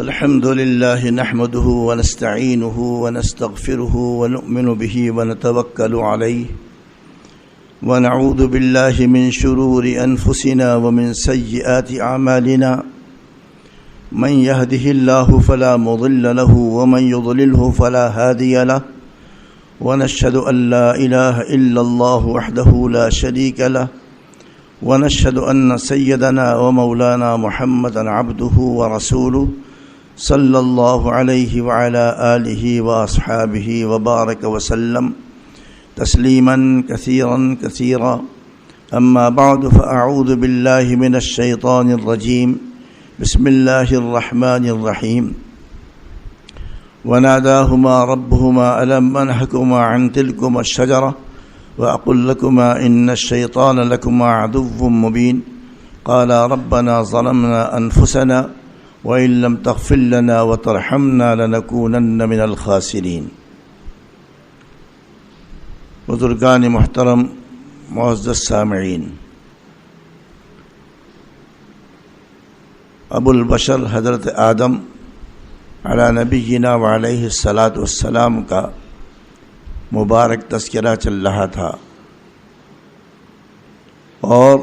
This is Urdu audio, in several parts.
الحمد لله نحمده ونستعينه ونستغفره ونؤمن به ونتوكل عليه ونعوذ بالله من شرور أنفسنا ومن سيئات أعمالنا من يهده الله فلا مضل له ومن يضلله فلا هادي له ونشهد أن لا إله إلا الله وحده لا شريك له ونشهد أن سيدنا ومولانا محمدا عبده ورسوله صلى الله عليه وعلى آله وأصحابه وبارك وسلم تسليما كثيرا كثيرا أما بعد فأعوذ بالله من الشيطان الرجيم بسم الله الرحمن الرحيم وناداهما ربهما ألم أنهكما عن تلكما الشجرة وأقل لكما إن الشيطان لكما عدو مبين قالا ربنا ظلمنا أنفسنا وإن لم تغفر لنا وترحمنا لنكونن من الخاسرين۔ بزرگان محترم، معزز سامعین، ابو البشر حضرت آدم علی نبینا وعلیہ الصلاۃ والسلام کا مبارک تذکرہ چل رہا تھا اور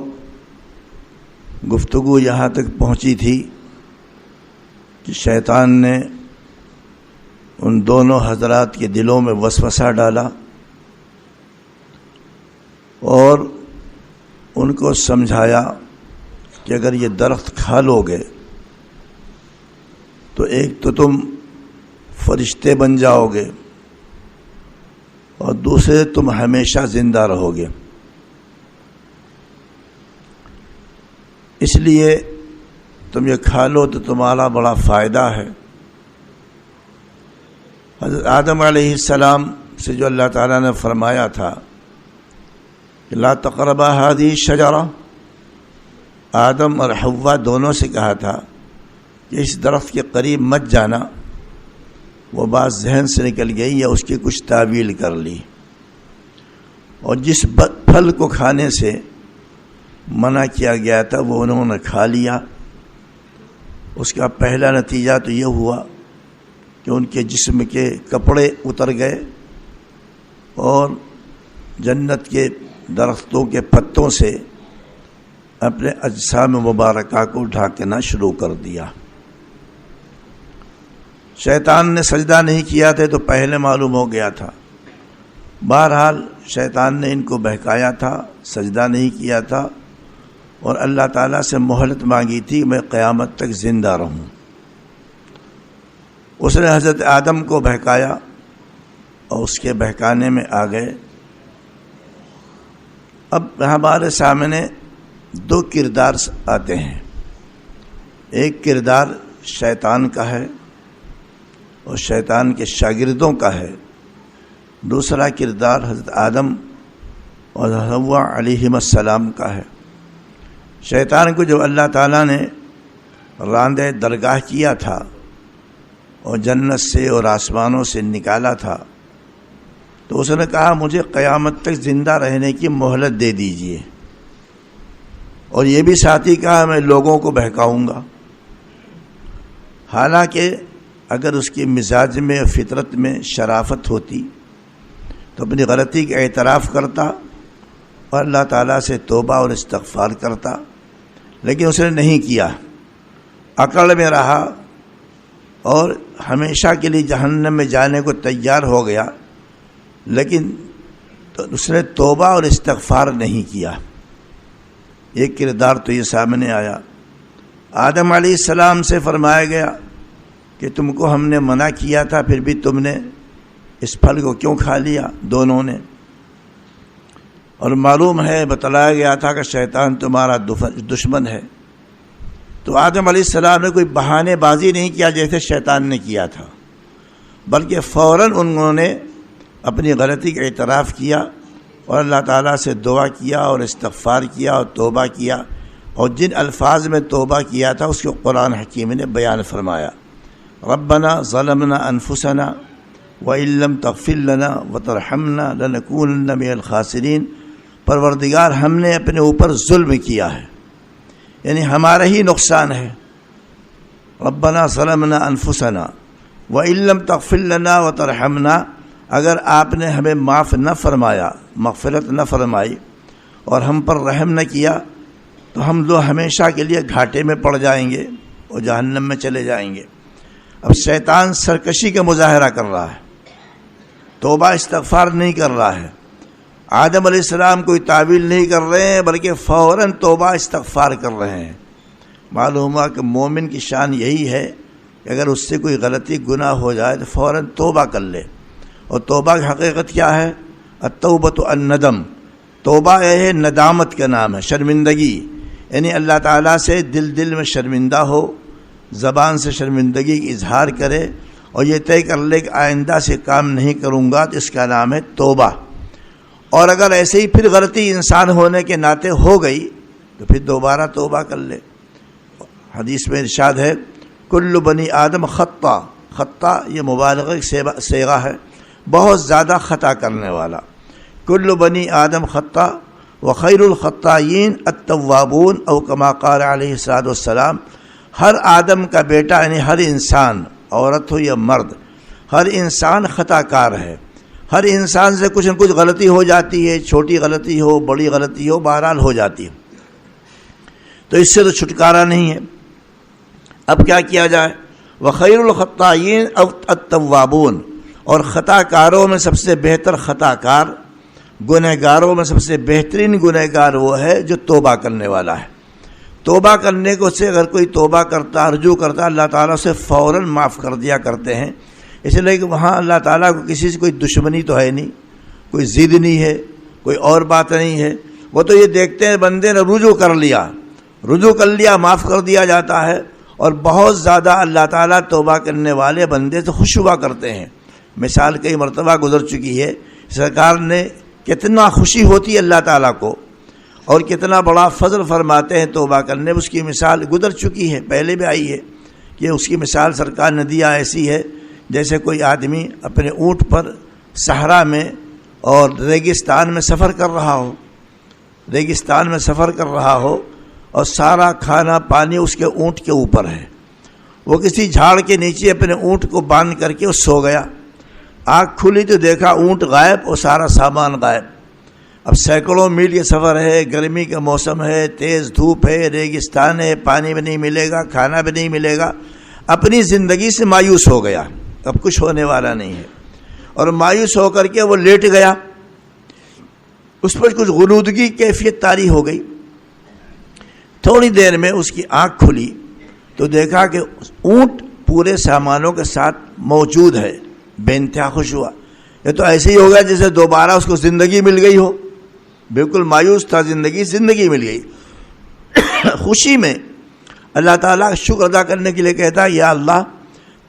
گفتگو یہاں تک پہنچی تھی کہ شیطان نے ان دونوں حضرات کے دلوں میں وسوسہ ڈالا اور ان کو سمجھایا کہ اگر یہ درخت کھا لو گے تو ایک تو تم فرشتے بن جاؤ گے اور دوسرے تم ہمیشہ زندہ رہو گے، اس لیے تم یہ کھا لو تو تمہارا بڑا فائدہ ہے۔ حضرت آدم علیہ السلام سے جو اللہ تعالیٰ نے فرمایا تھا کہ لا تقربا هذه الشجرہ، آدم اور حوا دونوں سے کہا تھا کہ اس درخت کے قریب مت جانا، وہ بات ذہن سے نکل گئی یا اس کی کچھ تعویل کر لی، اور جس پھل کو کھانے سے منع کیا گیا تھا وہ انہوں نے کھا لیا۔ اس کا پہلا نتیجہ تو یہ ہوا کہ ان کے جسم کے کپڑے اتر گئے اور جنت کے درختوں کے پتوں سے اپنے اجسام مبارکہ کو ڈھانکنا شروع کر دیا۔ شیطان نے سجدہ نہیں کیا تھا تو پہلے معلوم ہو گیا تھا، بہرحال شیطان نے ان کو بہکایا تھا، سجدہ نہیں کیا تھا اور اللہ تعالیٰ سے مہلت مانگی تھی میں قیامت تک زندہ رہوں۔ اس نے حضرت آدم کو بہکایا اور اس کے بہکانے میں آ گئے۔ اب ہمارے سامنے دو کردار آتے ہیں، ایک کردار شیطان کا ہے اور شیطان کے شاگردوں کا ہے، دوسرا کردار حضرت آدم اور حوا علیہم السلام کا ہے۔ شیطان کو جو اللہ تعالیٰ نے راندے درگاہ کیا تھا اور جنت سے اور آسمانوں سے نکالا تھا تو اس نے کہا مجھے قیامت تک زندہ رہنے کی مہلت دے دیجئے، اور یہ بھی ساتھ ہی کہا میں لوگوں کو بہکاؤں گا۔ حالانکہ اگر اس کی مزاج میں فطرت میں شرافت ہوتی تو اپنی غلطی کا اعتراف کرتا اور اللہ تعالیٰ سے توبہ اور استغفار کرتا، لیکن اس نے نہیں کیا، عقل میں رہا اور ہمیشہ کے لیے جہنم میں جانے کو تیار ہو گیا، لیکن اس نے توبہ اور استغفار نہیں کیا۔ ایک کردار تو یہ سامنے آیا۔ آدم علیہ السلام سے فرمایا گیا کہ تم کو ہم نے منع کیا تھا پھر بھی تم نے اس پھل کو کیوں کھا لیا دونوں نے، اور معلوم ہے بتلایا گیا تھا کہ شیطان تمہارا دشمن ہے۔ تو آدم علیہ السلام نے کوئی بہانے بازی نہیں کیا جیسے شیطان نے کیا تھا، بلکہ فوراً انہوں نے اپنی غلطی کا اعتراف کیا اور اللہ تعالیٰ سے دعا کیا اور استغفار کیا اور توبہ کیا، اور جن الفاظ میں توبہ کیا تھا اس کو قرآن حکیم نے بیان فرمایا، ربنا ظلمنا انفسنا وَإِن لَّمْ تَغْفِرْ لَنَا وَتَرْحَمْنَا لَنَكُونَنَّ مِنَ الْخَاسِرِينَ۔ پروردگار ہم نے اپنے اوپر ظلم کیا ہے، یعنی ہمارا ہی نقصان ہے، ربنا ظلمنا انفسنا وان لم تغفر لنا وترحمنا، اگر آپ نے ہمیں معاف نہ فرمایا، مغفرت نہ فرمائی اور ہم پر رحم نہ کیا تو ہم لوگ ہمیشہ کے لیے گھاٹے میں پڑ جائیں گے اور جہنم میں چلے جائیں گے۔ اب شیطان سرکشی کا مظاہرہ کر رہا ہے، توبہ استغفار نہیں کر رہا ہے۔ آدم علیہ السلام کوئی تعویل نہیں کر رہے ہیں بلکہ فوراً توبہ استغفار کر رہے ہیں۔ معلوم ہوا کہ مومن کی شان یہی ہے کہ اگر اس سے کوئی غلطی گناہ ہو جائے تو فوراً توبہ کر لے، اور توبہ کی حقیقت کیا ہے؟ التوبۃ الندم، توبہ ہے ندامت کا نام ہے، شرمندگی، یعنی اللہ تعالیٰ سے دل میں شرمندہ ہو، زبان سے شرمندگی کی اظہار کرے اور یہ طے کر لے کہ آئندہ سے کام نہیں کروں گا، تو اس کا نام ہے توبہ۔ اور اگر ایسے ہی پھر غلطی انسان ہونے کے ناطے ہو گئی تو پھر دوبارہ توبہ کر لے۔ حدیث میں ارشاد ہے کل بنی آدم خطا، خطا یہ مبالغہ کی صیغہ ہے، بہت زیادہ خطا کرنے والا۔ کل بنی آدم خطا وخیر الخطائین التوابون، او کما قال علیہ الصلوۃ والسلام، ہر آدم کا بیٹا یعنی ہر انسان، عورت ہو یا مرد، ہر انسان خطا کار ہے۔ ہر انسان سے کچھ نہ کچھ غلطی ہو جاتی ہے، چھوٹی غلطی ہو بڑی غلطی ہو، بہرحال ہو جاتی ہے، تو اس سے تو چھٹکارا نہیں ہے۔ اب کیا کیا جائے؟ وخیر الخطائین التوابون، اور خطا کاروں میں سب سے بہتر خطا کار، گنہگاروں میں سب سے بہترین گنہگار وہ ہے جو توبہ کرنے والا ہے۔ توبہ کرنے کو سے اگر کوئی توبہ کرتا، رجوع کرتا، اللہ تعالیٰ سے فوراً معاف کر دیا کرتے ہیں، اس لیے کہ وہاں اللہ تعالیٰ کو کسی سے کوئی دشمنی تو ہے نہیں، کوئی ضد نہیں ہے، کوئی اور بات نہیں ہے۔ وہ تو یہ دیکھتے ہیں بندے نے رجوع کر لیا، معاف کر دیا جاتا ہے، اور بہت زیادہ اللہ تعالیٰ توبہ کرنے والے بندے سے خوش ہوا کرتے ہیں۔ مثال کئی مرتبہ گزر چکی ہے، سرکار نے کتنا خوشی ہوتی ہے اللہ تعالیٰ کو، اور کتنا بڑا فضل فرماتے ہیں توبہ کرنے، اس کی مثال گزر چکی ہے، پہلے بھی آئی ہے کہ اس کی مثال سرکار نے دیا ایسی ہے جیسے کوئی آدمی اپنے اونٹ پر صحرا میں اور ریگستان میں سفر کر رہا ہو اور سارا کھانا پانی اس کے اونٹ کے اوپر ہے، وہ کسی جھاڑ کے نیچے اپنے اونٹ کو باندھ کر کے سو گیا، آنکھ کھلی تو دیکھا اونٹ غائب اور سارا سامان غائب۔ اب سینکڑوں میل یہ سفر ہے، گرمی کا موسم ہے، تیز دھوپ ہے، ریگستان ہے، پانی بھی نہیں ملے گا، کھانا بھی نہیں ملے گا، اپنی زندگی سے مایوس ہو گیا، اب کچھ ہونے والا نہیں ہے، اور مایوس ہو کر کے وہ لیٹ گیا، اس پر کچھ غنودگی کیفیت طاری ہو گئی۔ تھوڑی دیر میں اس کی آنکھ کھلی تو دیکھا کہ اونٹ پورے سامانوں کے ساتھ موجود ہے، بے انتہا خوش ہوا۔ یہ تو ایسے ہی ہو گیا جیسے دوبارہ اس کو زندگی مل گئی ہو، بالکل مایوس تھا، زندگی مل گئی۔ خوشی میں اللہ تعالیٰ کا شکر ادا کرنے کے لیے کہتا ہے یا اللہ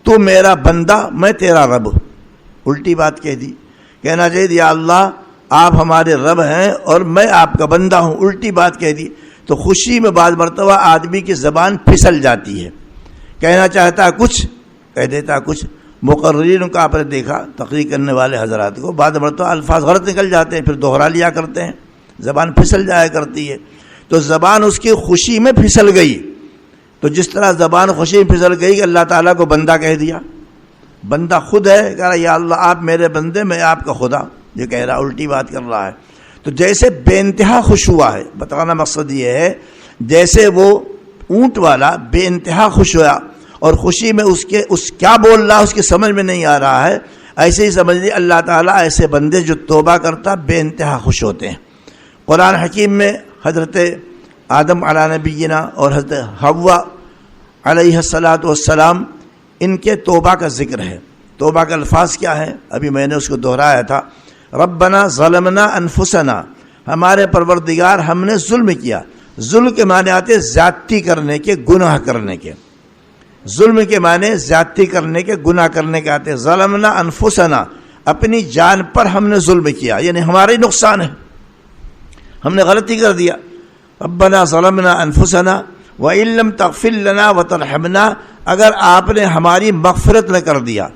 تو میرا بندہ میں تیرا رب۔ الٹی بات کہہ دی، کہنا چاہیے یا اللہ آپ ہمارے رب ہیں اور میں آپ کا بندہ ہوں، الٹی بات کہہ دی۔ تو خوشی میں بعض مرتبہ آدمی کی زبان پھسل جاتی ہے، کہنا چاہتا کچھ کہہ دیتا کچھ۔ مقررین کا آپ نے دیکھا، تقریر کرنے والے حضرات کو بعض مرتبہ الفاظ غلط نکل جاتے ہیں، پھر دوہرا لیا کرتے ہیں، زبان پھسل جایا کرتی ہے۔ تو زبان اس کی خوشی میں پھسل گئی، تو جس طرح زبان خوشی میں پھسل گئی کہ اللہ تعالیٰ کو بندہ کہہ دیا، بندہ خود ہے، کہہ رہا یا اللہ آپ میرے بندے، میں آپ کا خدا، یہ کہہ رہا، الٹی بات کر رہا ہے۔ تو جیسے بے انتہا خوش ہوا ہے، بتانا مقصد یہ ہے جیسے وہ اونٹ والا بے انتہا خوش ہوا اور خوشی میں اس کیا بول رہا اس کی سمجھ میں نہیں آ رہا ہے، ایسے ہی سمجھ لیے اللہ تعالیٰ ایسے بندے جو توبہ کرتا بے انتہا خوش ہوتے ہیں۔ قرآن حکیم میں حضرت آدم علیہ نبینا اور حضرت حوا علیہ الصلاۃ والسلام ان کے توبہ کا ذکر ہے۔ توبہ کا الفاظ کیا ہے؟ ابھی میں نے اس کو دہرایا تھا، ربنا ظلمنا انفسنا، ہمارے پروردگار ہم نے ظلم کیا۔ ظلم کے معنی آتے زیادتی کرنے کے، گناہ کرنے کے۔ ظلم کے معنی زیادتی کرنے کے، گناہ کرنے کے آتے۔ ظلمنا انفسنا، اپنی جان پر ہم نے ظلم کیا، یعنی ہمارے نقصان ہے، ہم نے غلطی کر دیا۔ ربنا ظلمنا انفسنا وَإِن لَّمْ تَغْفِرْ لَنَا وَتَرْحَمْنَا، اگر آپ نے ہماری مغفرت نہ کر دیا۔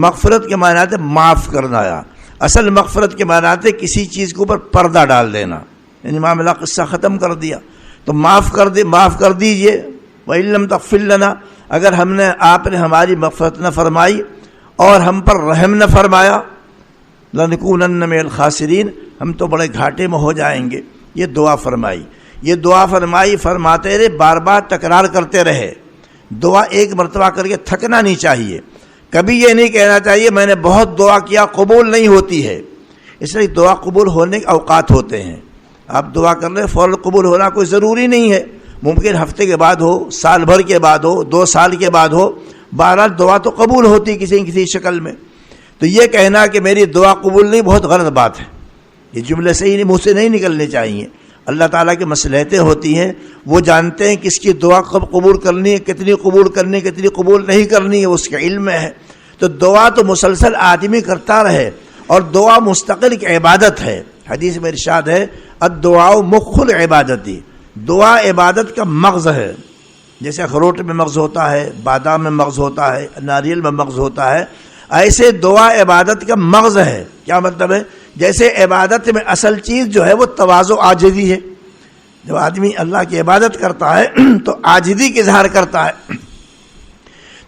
مغفرت کے معنی آتے معاف کرنا، اصل مغفرت کے معنی آتے کسی چیز کے اوپر پردہ ڈال دینا، یعنی معاملہ قصہ ختم کر دیا، تو معاف کر دیجئے۔ وَإِن لَّمْ تَغْفِرْ لَنَا، اگر آپ نے ہماری مغفرت نہ فرمائی اور ہم پر رحم نہ فرمایا، لنکونن من الخاسرین، ہم تو بڑے گھاٹے میں ہو جائیں گے۔ یہ دعا فرمائی، یہ دعا فرمائی، فرماتے رہے، بار بار تکرار کرتے رہے۔ دعا ایک مرتبہ کر کے تھکنا نہیں چاہیے، کبھی یہ نہیں کہنا چاہیے میں نے بہت دعا کیا قبول نہیں ہوتی ہے۔ اس لیے دعا قبول ہونے کے اوقات ہوتے ہیں، آپ دعا کر لیں فوراً قبول ہونا کوئی ضروری نہیں ہے، ممکن ہفتے کے بعد ہو، سال بھر کے بعد ہو، 2 سال کے بعد ہو، بہرحال دعا تو قبول ہوتی کسی کسی شکل میں۔ تو یہ کہنا کہ میری دعا قبول نہیں بہت غلط بات ہے، یہ جملے صحیح نہیں، منہ سے نہیں نکلنے چاہیے۔ اللہ تعالیٰ کی مصلحتیں ہوتی ہیں، وہ جانتے ہیں کس کی دعا کب قبول کرنی ہے، کتنی قبول کرنی ہے، کتنی قبول نہیں کرنی ہے، اس کے علم میں ہے۔ تو دعا تو مسلسل آدمی کرتا رہے، اور دعا مستقل کی عبادت ہے۔ حدیث میں ارشاد ہے الدعاء مخ العبادتی، دعا عبادت کا مغز ہے۔ جیسے اخروٹ میں مغز ہوتا ہے، بادام میں مغز ہوتا ہے، ناریل میں مغز ہوتا ہے، ایسے دعا عبادت کا مغز ہے۔ کیا مطلب ہے؟ جیسے عبادت میں اصل چیز جو ہے وہ تواضع عاجزی ہے، جب آدمی اللہ کی عبادت کرتا ہے تو عاجزی کا اظہار کرتا ہے،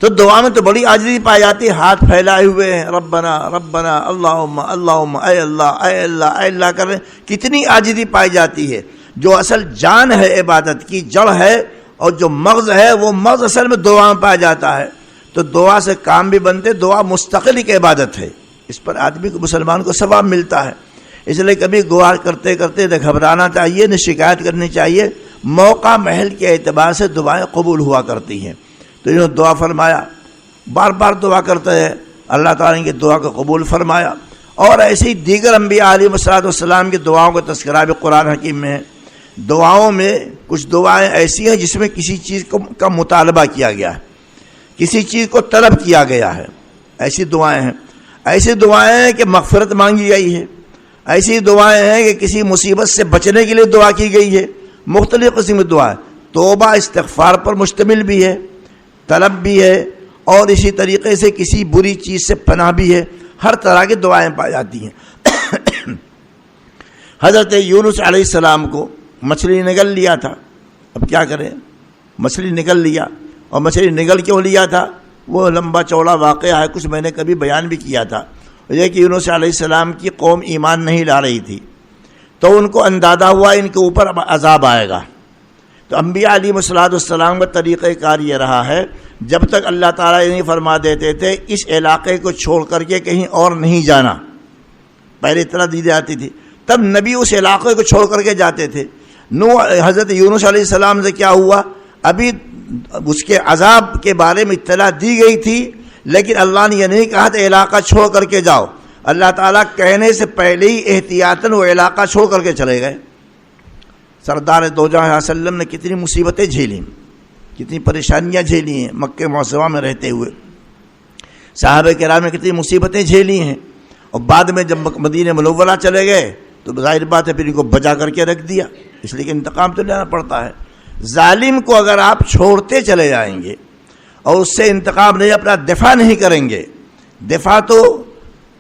تو دعا میں تو بڑی عاجزی پائی جاتی ہے، ہاتھ پھیلائے ہوئے ہیں، ربنا ربنا اللہم اللہم، اے اللہ اے اللہ اے اللہ کر رہے ہیں، کتنی عاجزی پائی جاتی ہے۔ جو اصل جان ہے عبادت کی، جڑ ہے، اور جو مغز ہے وہ مغز اصل میں دعا میں پایا جاتا ہے۔ تو دعا سے کام بھی بنتے، دعا مستقل ایک عبادت ہے، اس پر آدمی کو مسلمان کو ثواب ملتا ہے۔ اس لیے کبھی دعا کرتے کرتے نہ گھبرانا چاہیے، نہ شکایت کرنی چاہیے، موقع محل کے اعتبار سے دعائیں قبول ہوا کرتی ہیں۔ تو انہوں نے دعا فرمایا، بار بار دعا کرتے ہیں، اللہ تعالیٰ نے دعا کو قبول فرمایا۔ اور ایسے ہی دیگر انبیاء علیہ السلام کی دعاؤں کا تذکرہ بھی قرآن حکیم میں ہے۔ دعاؤں میں کچھ دعائیں ایسی ہیں جس میں کسی چیز کا مطالبہ کیا گیا ہے، کسی چیز کو طلب کیا گیا ہے، ایسی دعائیں ہیں۔ ایسی دعائیں ہیں کہ مغفرت مانگی گئی ہے، ایسی دعائیں ہیں کہ کسی مصیبت سے بچنے کے لیے دعا کی گئی ہے۔ مختلف قسم کی دعائیں، توبہ استغفار پر مشتمل بھی ہے، طلب بھی ہے، اور اسی طریقے سے کسی بری چیز سے پناہ بھی ہے۔ ہر طرح کی دعائیں پائی جاتی ہیں۔ حضرت یونس علیہ السلام کو مچھلی نگل لیا تھا، اب کیا کریں، مچھلی نگل لیا، اور مچھلی نگل کیوں لیا تھا وہ لمبا چوڑا واقعہ ہے، کچھ میں نے کبھی بیان بھی کیا تھا۔ یہ کہ یونس علیہ السلام کی قوم ایمان نہیں لا رہی تھی، تو ان کو اندازہ ہوا ان کے اوپر اب عذاب آئے گا۔ تو انبیاء علیہ السلام کا طریقہ کار یہ رہا ہے، جب تک اللہ تعالیٰ یہ نہیں فرما دیتے تھے اس علاقے کو چھوڑ کر کے کہیں اور نہیں جانا، پہلے اطلاع دی جاتی تھی، تب نبی اس علاقے کو چھوڑ کر کے جاتے تھے۔ حضرت یونس علیہ السلام سے کیا ہوا، ابھی اس کے عذاب کے بارے میں اطلاع دی گئی تھی، لیکن اللہ نے یہ نہیں کہا تھا علاقہ چھوڑ کر کے جاؤ، اللہ تعالیٰ کہنے سے پہلے ہی احتیاطاً وہ علاقہ چھوڑ کر کے چلے گئے۔ سردار دو جہاں علیہ وسلم نے کتنی مصیبتیں جھیلیں، کتنی پریشانیاں جھیلی ہیں مکہ معظمہ میں رہتے ہوئے، صحابہ کرام نے کتنی مصیبتیں جھیلی ہیں، اور بعد میں جب مدینہ منورہ چلے گئے تو ظاہر بات ہے پھر ان کو بجا کر کے رکھ دیا، اس لیے کہ انتقام تو لینا پڑتا ہے۔ ظالم کو اگر آپ چھوڑتے چلے جائیں گے اور اس سے انتقام نہیں، اپنا دفاع نہیں کریں گے، دفاع تو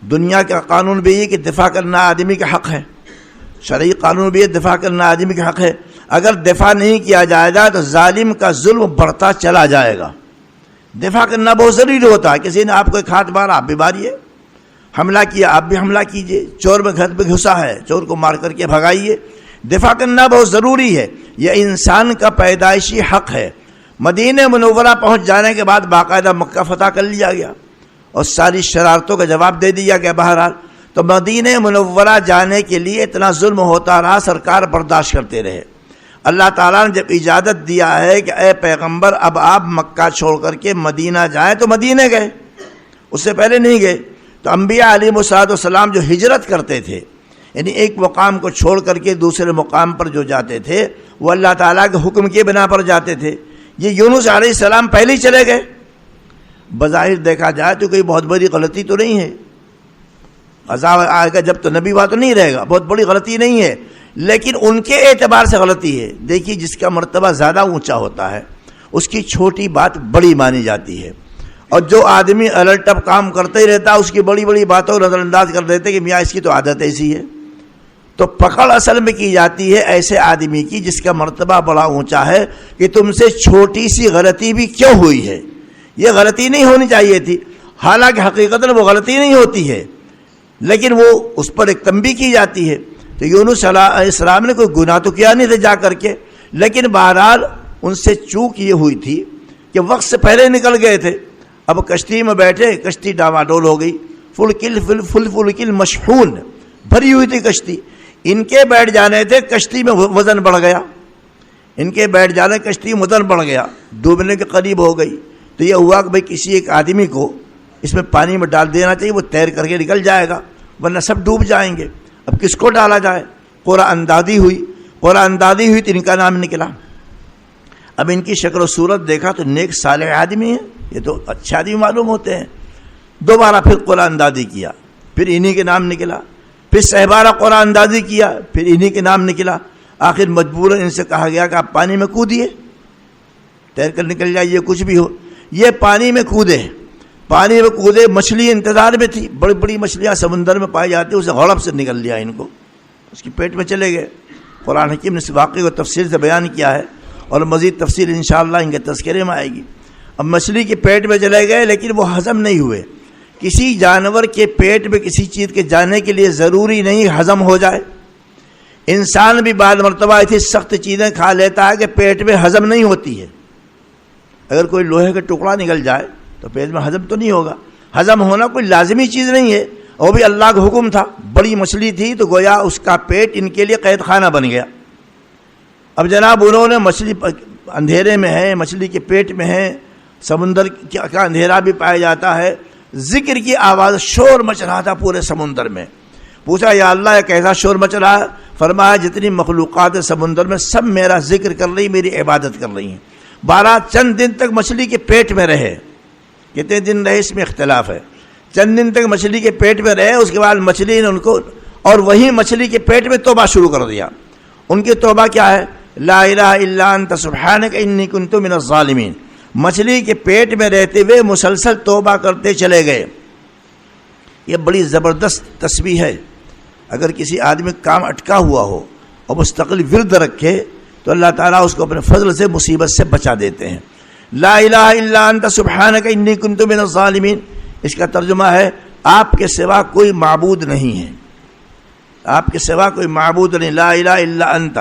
دنیا کا قانون بھی ہے کہ دفاع کرنا آدمی کا حق ہے، شرعی قانون بھی ہے دفاع کرنا آدمی کا حق ہے، اگر دفاع نہیں کیا جائے گا تو ظالم کا ظلم بڑھتا چلا جائے گا۔ دفاع کرنا بہت ضروری ہوتا ہے، کسی نے آپ کو ایک ہاتھ مارا آپ بھی ماریے، حملہ کیا آپ بھی حملہ کیجئے، چور میں گھر پہ گھسا ہے چور کو مار کر کے بھگائیے، دفاع کرنا بہت ضروری ہے، یہ انسان کا پیدائشی حق ہے۔ مدینہ منورہ پہنچ جانے کے بعد باقاعدہ مکہ فتح کر لیا گیا اور ساری شرارتوں کا جواب دے دیا گیا بہرحال، تو مدینہ منورہ جانے کے لیے اتنا ظلم ہوتا رہا، سرکار برداشت کرتے رہے۔ اللہ تعالیٰ نے جب اجازت دیا ہے کہ اے پیغمبر اب آپ مکہ چھوڑ کر کے مدینہ جائیں تو مدینہ گئے، اس سے پہلے نہیں گئے۔ تو انبیاء علیہ السلام جو ہجرت کرتے تھے، یعنی ایک مقام کو چھوڑ کر کے دوسرے مقام پر جو جاتے تھے وہ اللہ تعالیٰ کے حکم کے بنا پر جاتے تھے۔ یہ یونس علیہ السلام پہلے ہی چلے گئے، بظاہر دیکھا جائے تو کوئی بہت بڑی غلطی تو نہیں ہے، عذاب آئے گا جب تو نبی وہاں تو نہیں رہے گا، بہت بڑی غلطی نہیں ہے، لیکن ان کے اعتبار سے غلطی ہے۔ دیکھیے جس کا مرتبہ زیادہ اونچا ہوتا ہے اس کی چھوٹی بات بڑی مانی جاتی ہے، اور جو آدمی الٹ اپ کام کرتے ہی رہتا ہے اس کی بڑی بڑی باتوں کو نظر انداز کر دیتے کہ میاں اس کی تو عادت ایسی ہے۔ تو پکڑ اصل میں کی جاتی ہے ایسے آدمی کی جس کا مرتبہ بڑا اونچا ہے کہ تم سے چھوٹی سی غلطی بھی کیوں ہوئی ہے، یہ غلطی نہیں ہونی چاہیے تھی، حالانکہ حقیقت وہ غلطی نہیں ہوتی ہے لیکن وہ اس پر ایک تنبیہ کی جاتی ہے۔ تو یونس علیہ السلام نے کوئی گناہ تو کیا نہیں تھا جا کر کے، لیکن بہرحال ان سے چوک یہ ہوئی تھی کہ وقت سے پہلے نکل گئے تھے۔ اب کشتی میں بیٹھے، کشتی ڈاواڈول ہو گئی، فلکل مشحون، بھری ہوئی تھی کشتی، ان کے بیٹھ جانے تھے کشتی میں وزن بڑھ گیا، ان کے بیٹھ جانے کشتی میں وزن بڑھ گیا، ڈوبنے کے قریب ہو گئی۔ تو یہ ہوا کہ بھئی کسی ایک آدمی کو اس میں پانی میں ڈال دینا چاہیے، وہ تیر کر کے نکل جائے گا ورنہ سب ڈوب جائیں گے۔ اب کس کو ڈالا جائے؟ قرآن اندازی ہوئی تو ان کا نام نکلا۔ اب ان کی شکل و صورت دیکھا تو نیک صالح آدمی ہیں، یہ تو اچھے آدمی معلوم ہوتے ہیں۔ دوبارہ پھر قرآن اندازی کیا، پھر انہی کے نام نکلا، پھر سہبارہ قرآن اندازی کیا، پھر انہی کے نام نکلا۔ آخر مجبوراً ان سے کہا گیا کہ آپ پانی میں کودیے، تیر کر نکل جائیے، کچھ بھی ہو۔ یہ پانی میں کودے، مچھلی انتظار میں تھی، بڑی بڑی مچھلیاں سمندر میں پائی جاتی، اسے غڑپ سے نکل لیا ان کو، اس کی پیٹ میں چلے گئے۔ قرآن حکیم نے اس واقعے کو تفصیل سے بیان کیا ہے اور مزید تفصیل انشاءاللہ ان کے تذکرے میں آئے گی۔ اب مچھلی کے پیٹ میں چلے گئے لیکن وہ ہضم نہیں ہوئے۔ کسی جانور کے پیٹ میں کسی چیز کے جانے کے لیے ضروری نہیں ہضم ہو جائے۔ انسان بھی بعض مرتبہ ایسی سخت چیزیں کھا لیتا ہے کہ پیٹ میں ہضم نہیں ہوتی ہے۔ اگر کوئی لوہے کا ٹکڑا نکل جائے تو پیٹ میں ہضم تو نہیں ہوگا، ہضم ہونا کوئی لازمی چیز نہیں ہے، وہ بھی اللہ کا حکم تھا۔ بڑی مچھلی تھی تو گویا اس کا پیٹ ان کے لیے قید خانہ بن گیا۔ اب جناب انہوں نے مچھلی اندھیرے میں ہے، مچھلی کے پیٹ میں ہے، سمندر کا اندھیرا بھی پایا جاتا ہے، ذکر کی آواز، شور مچ رہا تھا پورے سمندر میں۔ پوچھا یا اللہ یہ کیسا شور مچ رہا ہے؟ فرمایا جتنی مخلوقات سمندر میں سب میرا ذکر کر رہی، میری عبادت کر رہی ہیں۔ 12 چند دن تک مچھلی کے پیٹ میں رہے، کتنے دن رہے اس میں اختلاف ہے، چند دن تک مچھلی کے پیٹ میں رہے، اس کے بعد مچھلی نے ان کو، اور وہی مچھلی کے پیٹ میں توبہ شروع کر دیا۔ ان کی توبہ کیا ہے؟ لا الہ الا انت سبحانک انی کنت من الظالمین۔ مچھلی کے پیٹ میں رہتے ہوئے مسلسل توبہ کرتے چلے گئے۔ یہ بڑی زبردست تسبیح ہے۔ اگر کسی آدمی کام اٹکا ہوا ہو اور مستقل ورد رکھے تو اللہ تعالیٰ اس کو اپنے فضل سے مصیبت سے بچا دیتے ہیں۔ لا الہ الا انت سبحانک انی کنت من الظالمین، اس کا ترجمہ ہے آپ کے سوا کوئی معبود نہیں ہے، آپ کے سوا کوئی معبود نہیں، لا الہ الا انت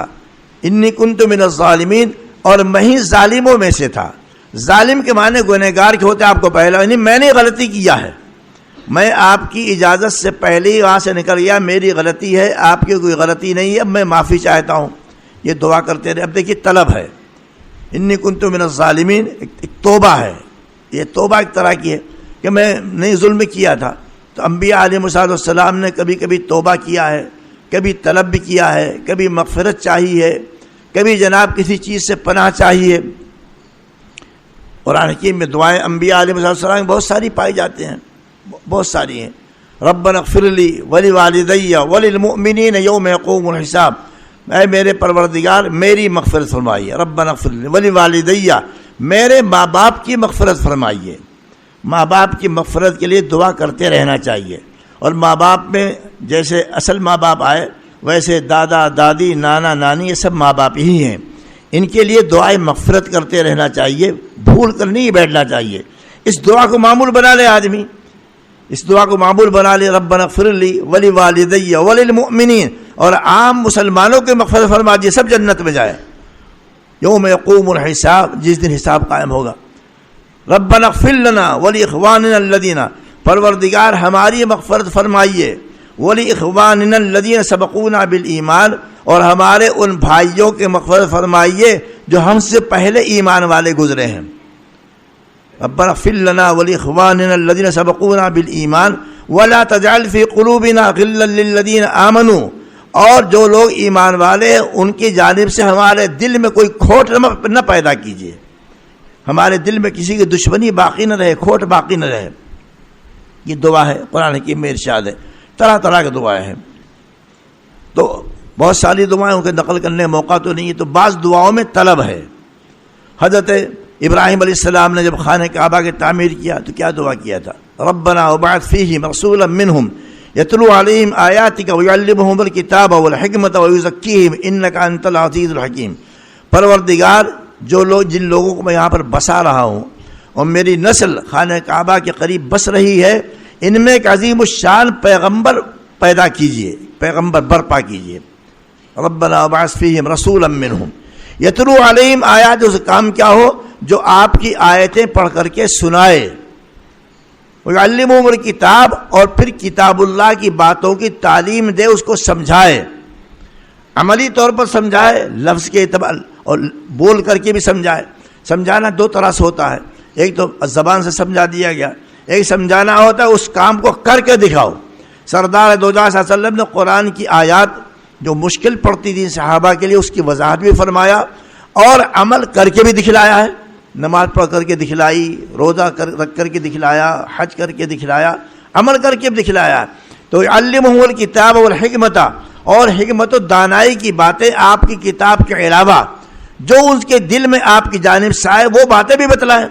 انی کنت من الظالمین، اور میں ہی ظالموں میں سے تھا۔ ظالم کے معنی گنہگار کے ہوتے ہیں، آپ کو پہلا، یعنی میں نے غلطی کیا ہے، میں آپ کی اجازت سے پہلے ہی وہاں سے نکل گیا، میری غلطی ہے، آپ کی کوئی غلطی نہیں ہے، اب میں معافی چاہتا ہوں۔ یہ دعا کرتے رہے۔ اب دیکھیے طلب ہے، انی کنت من الظالمین، ایک توبہ ہے، یہ توبہ ایک طرح کی ہے کہ میں نے ظلم کیا تھا۔ تو انبیاء علیہ السلام نے کبھی کبھی توبہ کیا ہے، کبھی طلب بھی کیا ہے، کبھی مغفرت چاہی ہے، کبھی جناب کسی چیز سے پناہ چاہیے۔ قرآن حکیم میں دعائیں انبیاء علیہ السلام بہت ساری پائی جاتے ہیں، بہت ساری ہیں۔ ربنا اغفر لی ولوالدی وللمؤمنین یوم یقوم الحساب، اے میرے پروردگار میری مغفرت فرمائیے، ربنا اغفر لی ولوالدی، میرے ماں باپ کی مغفرت فرمائیے۔ ماں باپ کی مغفرت کے لیے دعا کرتے رہنا چاہیے، اور ماں باپ میں جیسے اصل ماں باپ آئے ویسے دادا دادی نانا نانی یہ سب ماں باپ ہی ہیں، ان کے لیے دعائیں مغفرت کرتے رہنا چاہیے، بھول کر نہیں بیٹھنا چاہیے۔ اس دعا کو معمول بنا لے آدمی، اس دعا کو معمول بنا لے، ربنا اغفر لی ولوالدی وللمؤمنین، اور عام مسلمانوں کے مغفرت فرما دیے، سب جنت میں جائے۔ یوم یقوم الحساب، جس دن حساب قائم ہوگا۔ ربنا اغفر لنا ولاخواننا الذین، پروردگار ہماری مغفرت فرمائیے، ولاخواننا الذین سبقونا بالایمان، اور ہمارے ان بھائیوں کے مغفرت فرمائیے جو ہم سے پہلے ایمان والے گزرے ہیں۔ ربنا اغفر لنا ولاخواننا الذین سبقونا بالایمان ولا تجعل فی قلوبنا غلا للذین آمنوا، اور جو لوگ ایمان والے ہیں ان کی جانب سے ہمارے دل میں کوئی کھوٹ نہ پیدا کیجیے، ہمارے دل میں کسی کی دشمنی باقی نہ رہے، کھوٹ باقی نہ رہے۔ یہ دعا ہے، قرآن حکیم میں ارشاد ہے، طرح طرح کی دعائیں ہیں۔ تو بہت ساری دعائیں ان کے نقل کرنے کا موقع تو نہیں ہے، تو بعض دعاؤں میں طلب ہے۔ حضرت ابراہیم علیہ السلام نے جب خانہ کعبہ کی تعمیر کیا تو کیا دعا کیا تھا؟ ربنا وابعث فیہم رسولا منہم یتلو علیہم آیاتک ویعلمہم الکتاب والحکمت ویزکیہم انک انت العزیز الحکیم۔ پروردگار جو لوگ جن لوگوں کو میں یہاں پر بسا رہا ہوں اور میری نسل خانہ کعبہ کے قریب بس رہی ہے، ان میں ایک عظیم الشان پیغمبر پیدا کیجئے، پیغمبر برپا کیجئے۔ ربنا وابعث فیہم رسولا منہم یتلو علیہم آیات، اس کام کیا ہو جو آپ کی آیتیں پڑھ کر کے سنائے، ویعلمہم الکتاب، اور پھر کتاب اللہ کی باتوں کی تعلیم دے، اس کو سمجھائے، عملی طور پر سمجھائے، لفظ کے اعتبار اور بول کر کے بھی سمجھائے۔ سمجھانا دو طرح سے ہوتا ہے، ایک تو زبان سے سمجھا دیا گیا، ایک سمجھانا ہوتا ہے اس کام کو کر کے دکھاؤ۔ سردار دو جہاں صلی اللہ علیہ وسلم نے قرآن کی آیات جو مشکل پڑتی تھی صحابہ کے لیے اس کی وضاحت بھی فرمایا اور عمل کر کے بھی دکھلایا ہے، نماز پڑھ کر کے دکھلائی، روزہ رکھ کر کے دکھلایا، حج کر کے دکھلایا، عمل کر کے بھی دکھلایا۔ تو علمہ الکتاب والحکمت، اور حکمت و دانائی کی باتیں آپ کی کتاب کے علاوہ جو اس کے دل میں آپ کی جانب سے آئے وہ باتیں بھی بتلائیں۔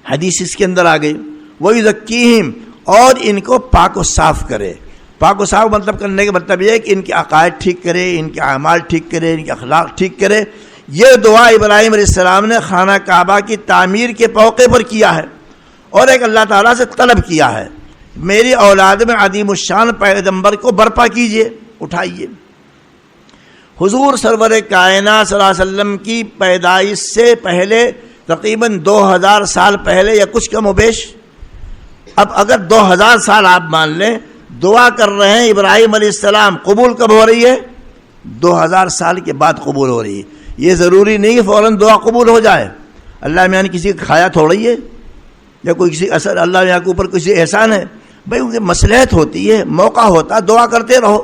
حدیث اس کے اندر آ گئی، وَيُزَكِّيهِمْ، اور ان کو پاک و صاف کرے۔ پاک و صاف مطلب کرنے کا مطلب یہ ہے کہ ان کے عقائد ٹھیک کرے، ان کے اعمال ٹھیک کرے، ان کے اخلاق ٹھیک کرے۔ یہ دعا ابراہیم علیہ السلام نے خانہ کعبہ کی تعمیر کے موقع پر کیا ہے اور ایک اللہ تعالیٰ سے طلب کیا ہے، میری اولاد میں عظیم الشان پیغمبر کو برپا کیجئے، اٹھائیے۔ حضور سرور کائنات صلی اللہ علیہ وسلم کی پیدائش سے پہلے تقریباً 2000 سال پہلے یا کچھ کم و بیش، اب اگر 2000 سال آپ مان لیں، دعا کر رہے ہیں ابراہیم علیہ السلام، قبول کب ہو رہی ہے؟ 2000 سال کے بعد قبول ہو رہی ہے۔ یہ ضروری نہیں کہ فوراً دعا قبول ہو جائے، اللہ میاں نے کسی کا کھایا تھوڑی ہے یا کوئی کسی اثر اللہ میاں کے اوپر کسی احسان ہے، بھائی ان کی مصلحت ہوتی ہے، موقع ہوتا ہے، دعا کرتے رہو،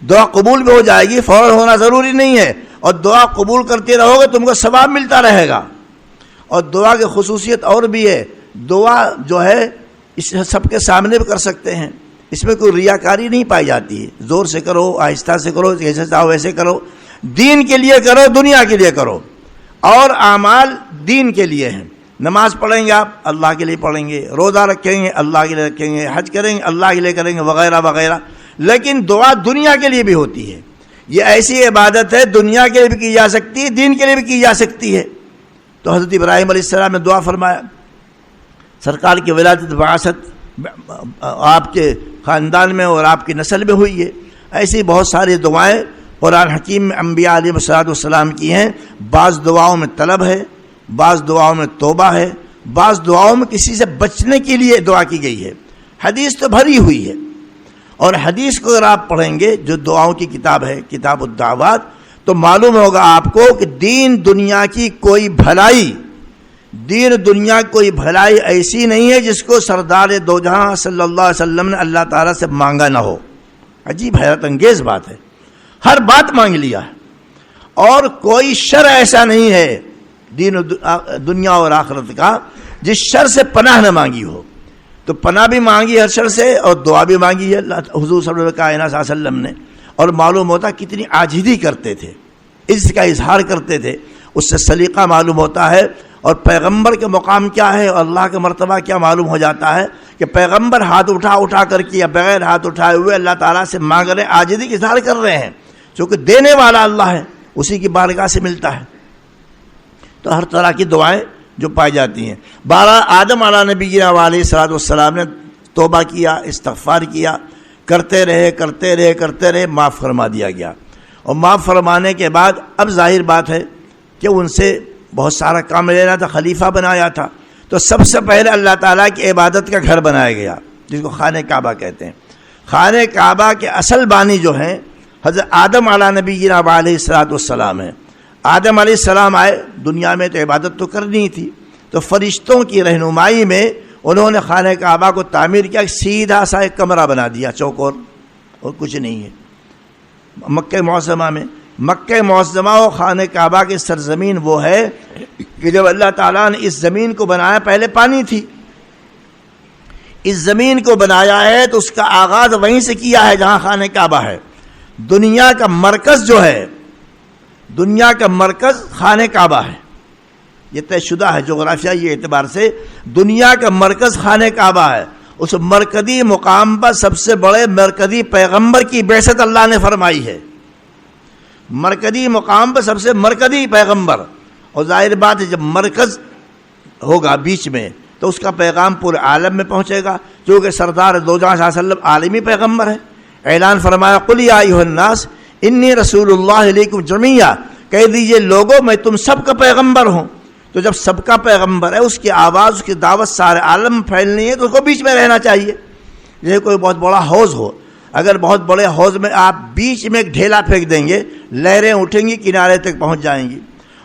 دعا قبول بھی ہو جائے گی، فوراً ہونا ضروری نہیں ہے، اور دعا قبول کرتے رہو گے تم کو ثواب ملتا رہے گا۔ اور دعا کی خصوصیت اور بھی ہے، دعا جو ہے اس سب کے سامنے بھی کر سکتے ہیں، اس میں کوئی ریاکاری نہیں پائی جاتی ہے، زور سے کرو، آہستہ سے کرو، جیسے چاہو ویسے کرو، دین کے لیے کرو، دنیا کے لیے کرو، اور اعمال دین کے لیے ہیں۔ نماز پڑھیں گے آپ اللہ کے لیے پڑھیں گے، روزہ رکھیں گے اللہ کے لیے رکھیں گے، حج کریں گے اللہ کے لیے کریں گے، وغیرہ وغیرہ، لیکن دعا دنیا کے لیے بھی ہوتی ہے۔ یہ ایسی عبادت ہے دنیا کے لیے بھی کی جا سکتی ہے، دین کے لیے بھی کی جا سکتی ہے۔ تو حضرت ابراہیم علیہ السلام نے دعا فرمایا، سرکار کی ولادت بعثت آپ کے خاندان میں اور آپ کی نسل میں ہوئی ہے۔ ایسی بہت ساری دعائیں قرآن حکیم میں انبیاء علیہ السلام کی ہیں، بعض دعاؤں میں طلب ہے، بعض دعاؤں میں توبہ ہے، بعض دعاؤں میں کسی سے بچنے کے لیے دعا کی گئی ہے۔ حدیث تو بھری ہوئی ہے، اور حدیث کو اگر آپ پڑھیں گے جو دعاؤں کی کتاب ہے کتاب الدعوات، تو معلوم ہوگا آپ کو کہ دین دنیا کی کوئی بھلائی، دین دنیا کی کوئی بھلائی ایسی نہیں ہے جس کو سردار دو جہاں صلی اللہ علیہ وسلم نے اللہ تعالیٰ سے مانگا نہ ہو۔ عجیب حیرت انگیز بات ہے، ہر بات مانگ لیا ہے، اور کوئی شر ایسا نہیں ہے دین دنیا اور آخرت کا جس شر سے پناہ نہ مانگی ہو۔ تو پناہ بھی مانگی ہر شر سے، اور دعا بھی مانگی ہے اللہ حضور صلی اللہ علیہ وسلم نے، اور معلوم ہوتا کتنی عاجزی کرتے تھے، اس کا اظہار کرتے تھے، اس سے سلیقہ معلوم ہوتا ہے، اور پیغمبر کے مقام کیا ہے اور اللہ کا مرتبہ کیا معلوم ہو جاتا ہے کہ پیغمبر ہاتھ اٹھا کر کے یا بغیر ہاتھ اٹھائے ہوئے اللہ تعالیٰ سے مانگ رہے، عاجزی کا اظہار کر رہے ہیں، چونکہ دینے والا اللہ ہے، اسی کی بارگاہ سے ملتا ہے۔ تو ہر طرح کی دعائیں جو پائی جاتی ہیں۔ بارہ آدم علیہ نبی علیہ السلام نے توبہ کیا، استغفار کیا، کرتے رہے، معاف فرما دیا گیا، اور معاف فرمانے کے بعد اب ظاہر بات ہے کہ ان سے بہت سارا کام لینا تھا، خلیفہ بنایا تھا، تو سب سے پہلے اللہ تعالیٰ کی عبادت کا گھر بنایا گیا جس کو خانہ کعبہ کہتے ہیں۔ خانہ کعبہ کے اصل بانی جو ہیں حضرت آدم علیہ نبی علیہ السلام ہیں۔ آدم علیہ السلام آئے دنیا میں، تو عبادت تو کرنی تھی، تو فرشتوں کی رہنمائی میں انہوں نے خانہ کعبہ کو تعمیر کیا، سیدھا سا ایک کمرہ بنا دیا چوکور، اور کچھ نہیں ہے۔ مکہ معظمہ و خانہ کعبہ کی سرزمین وہ ہے کہ جب اللہ تعالیٰ نے اس زمین کو بنایا، پہلے پانی تھی، اس زمین کو بنایا ہے تو اس کا آغاز وہیں سے کیا ہے جہاں خانہ کعبہ ہے۔ دنیا کا مرکز جو ہے، دنیا کا مرکز خانہ کعبہ ہے، یہ طے شدہ ہے جغرافیائی اعتبار سے، دنیا کا مرکز خانہ کعبہ ہے، اس مرکزی مقام پر سب سے بڑے مرکزی پیغمبر کی بعثت اللہ نے فرمائی ہے. مرکزی مقام پر سب سے مرکزی پیغمبر، اور ظاہر بات ہے جب مرکز ہوگا بیچ میں تو اس کا پیغام پورے عالم میں پہنچے گا، کیونکہ سردار دو جہاں صلی اللہ علیہ وسلم عالمی پیغمبر ہے. اعلان فرمایا قل یا ایھا الناس انی رسول اللہ علیکم جمیعا، کہہ دیجئے لوگوں میں تم سب کا پیغمبر ہوں. تو جب سب کا پیغمبر ہے، اس کی آواز، اس کی دعوت سارے عالم میں پھیلنی ہے تو اس کو بیچ میں رہنا چاہیے. جیسے کوئی بہت بڑا حوض ہو، اگر بہت بڑے حوض میں آپ بیچ میں ایک ڈھیلا پھینک دیں گے، لہریں اٹھیں گی، کنارے تک پہنچ جائیں گی.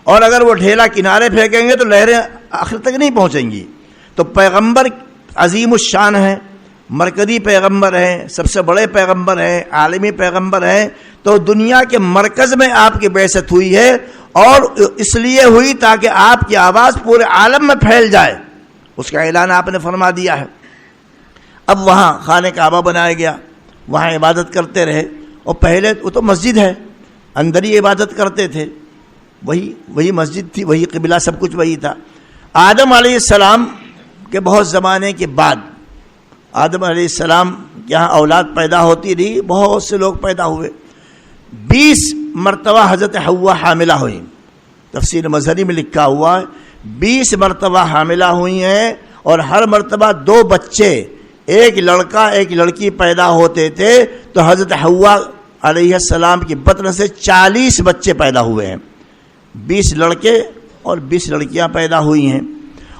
اور اگر وہ ڈھیلا کنارے پھینکیں گے تو لہریں آخر تک نہیں پہنچیں گی. تو پیغمبر عظیم الشان ہیں، مرکزی پیغمبر ہیں، سب سے بڑے پیغمبر ہیں، عالمی پیغمبر ہیں. تو دنیا کے مرکز میں آپ کی بعثت ہوئی ہے، اور اس لیے ہوئی تاکہ آپ کی آواز پورے عالم میں پھیل جائے. اس کا اعلان آپ نے فرما دیا ہے. اب وہاں خانہ کعبہ بنایا گیا، وہاں عبادت کرتے رہے. اور پہلے وہ تو مسجد ہے، اندر ہی عبادت کرتے تھے، وہی مسجد تھی، وہی قبلہ، سب کچھ وہی تھا. آدم علیہ السلام کے بہت زمانے کے بعد آدم علیہ السلام کے یہاں اولاد پیدا ہوتی رہی، بہت سے لوگ پیدا ہوئے. 20 مرتبہ حضرت حوا حاملہ ہوئیں. تفسیر مظہری میں لکھا ہوا ہے 20 مرتبہ حاملہ ہوئی ہیں، اور ہر مرتبہ 2 بچے، ایک لڑکا ایک لڑکی پیدا ہوتے تھے. تو حضرت حوا علیہ السلام کی بطن سے 40 بچے پیدا ہوئے ہیں. 20 لڑکے اور 20 لڑکیاں پیدا ہوئی ہیں.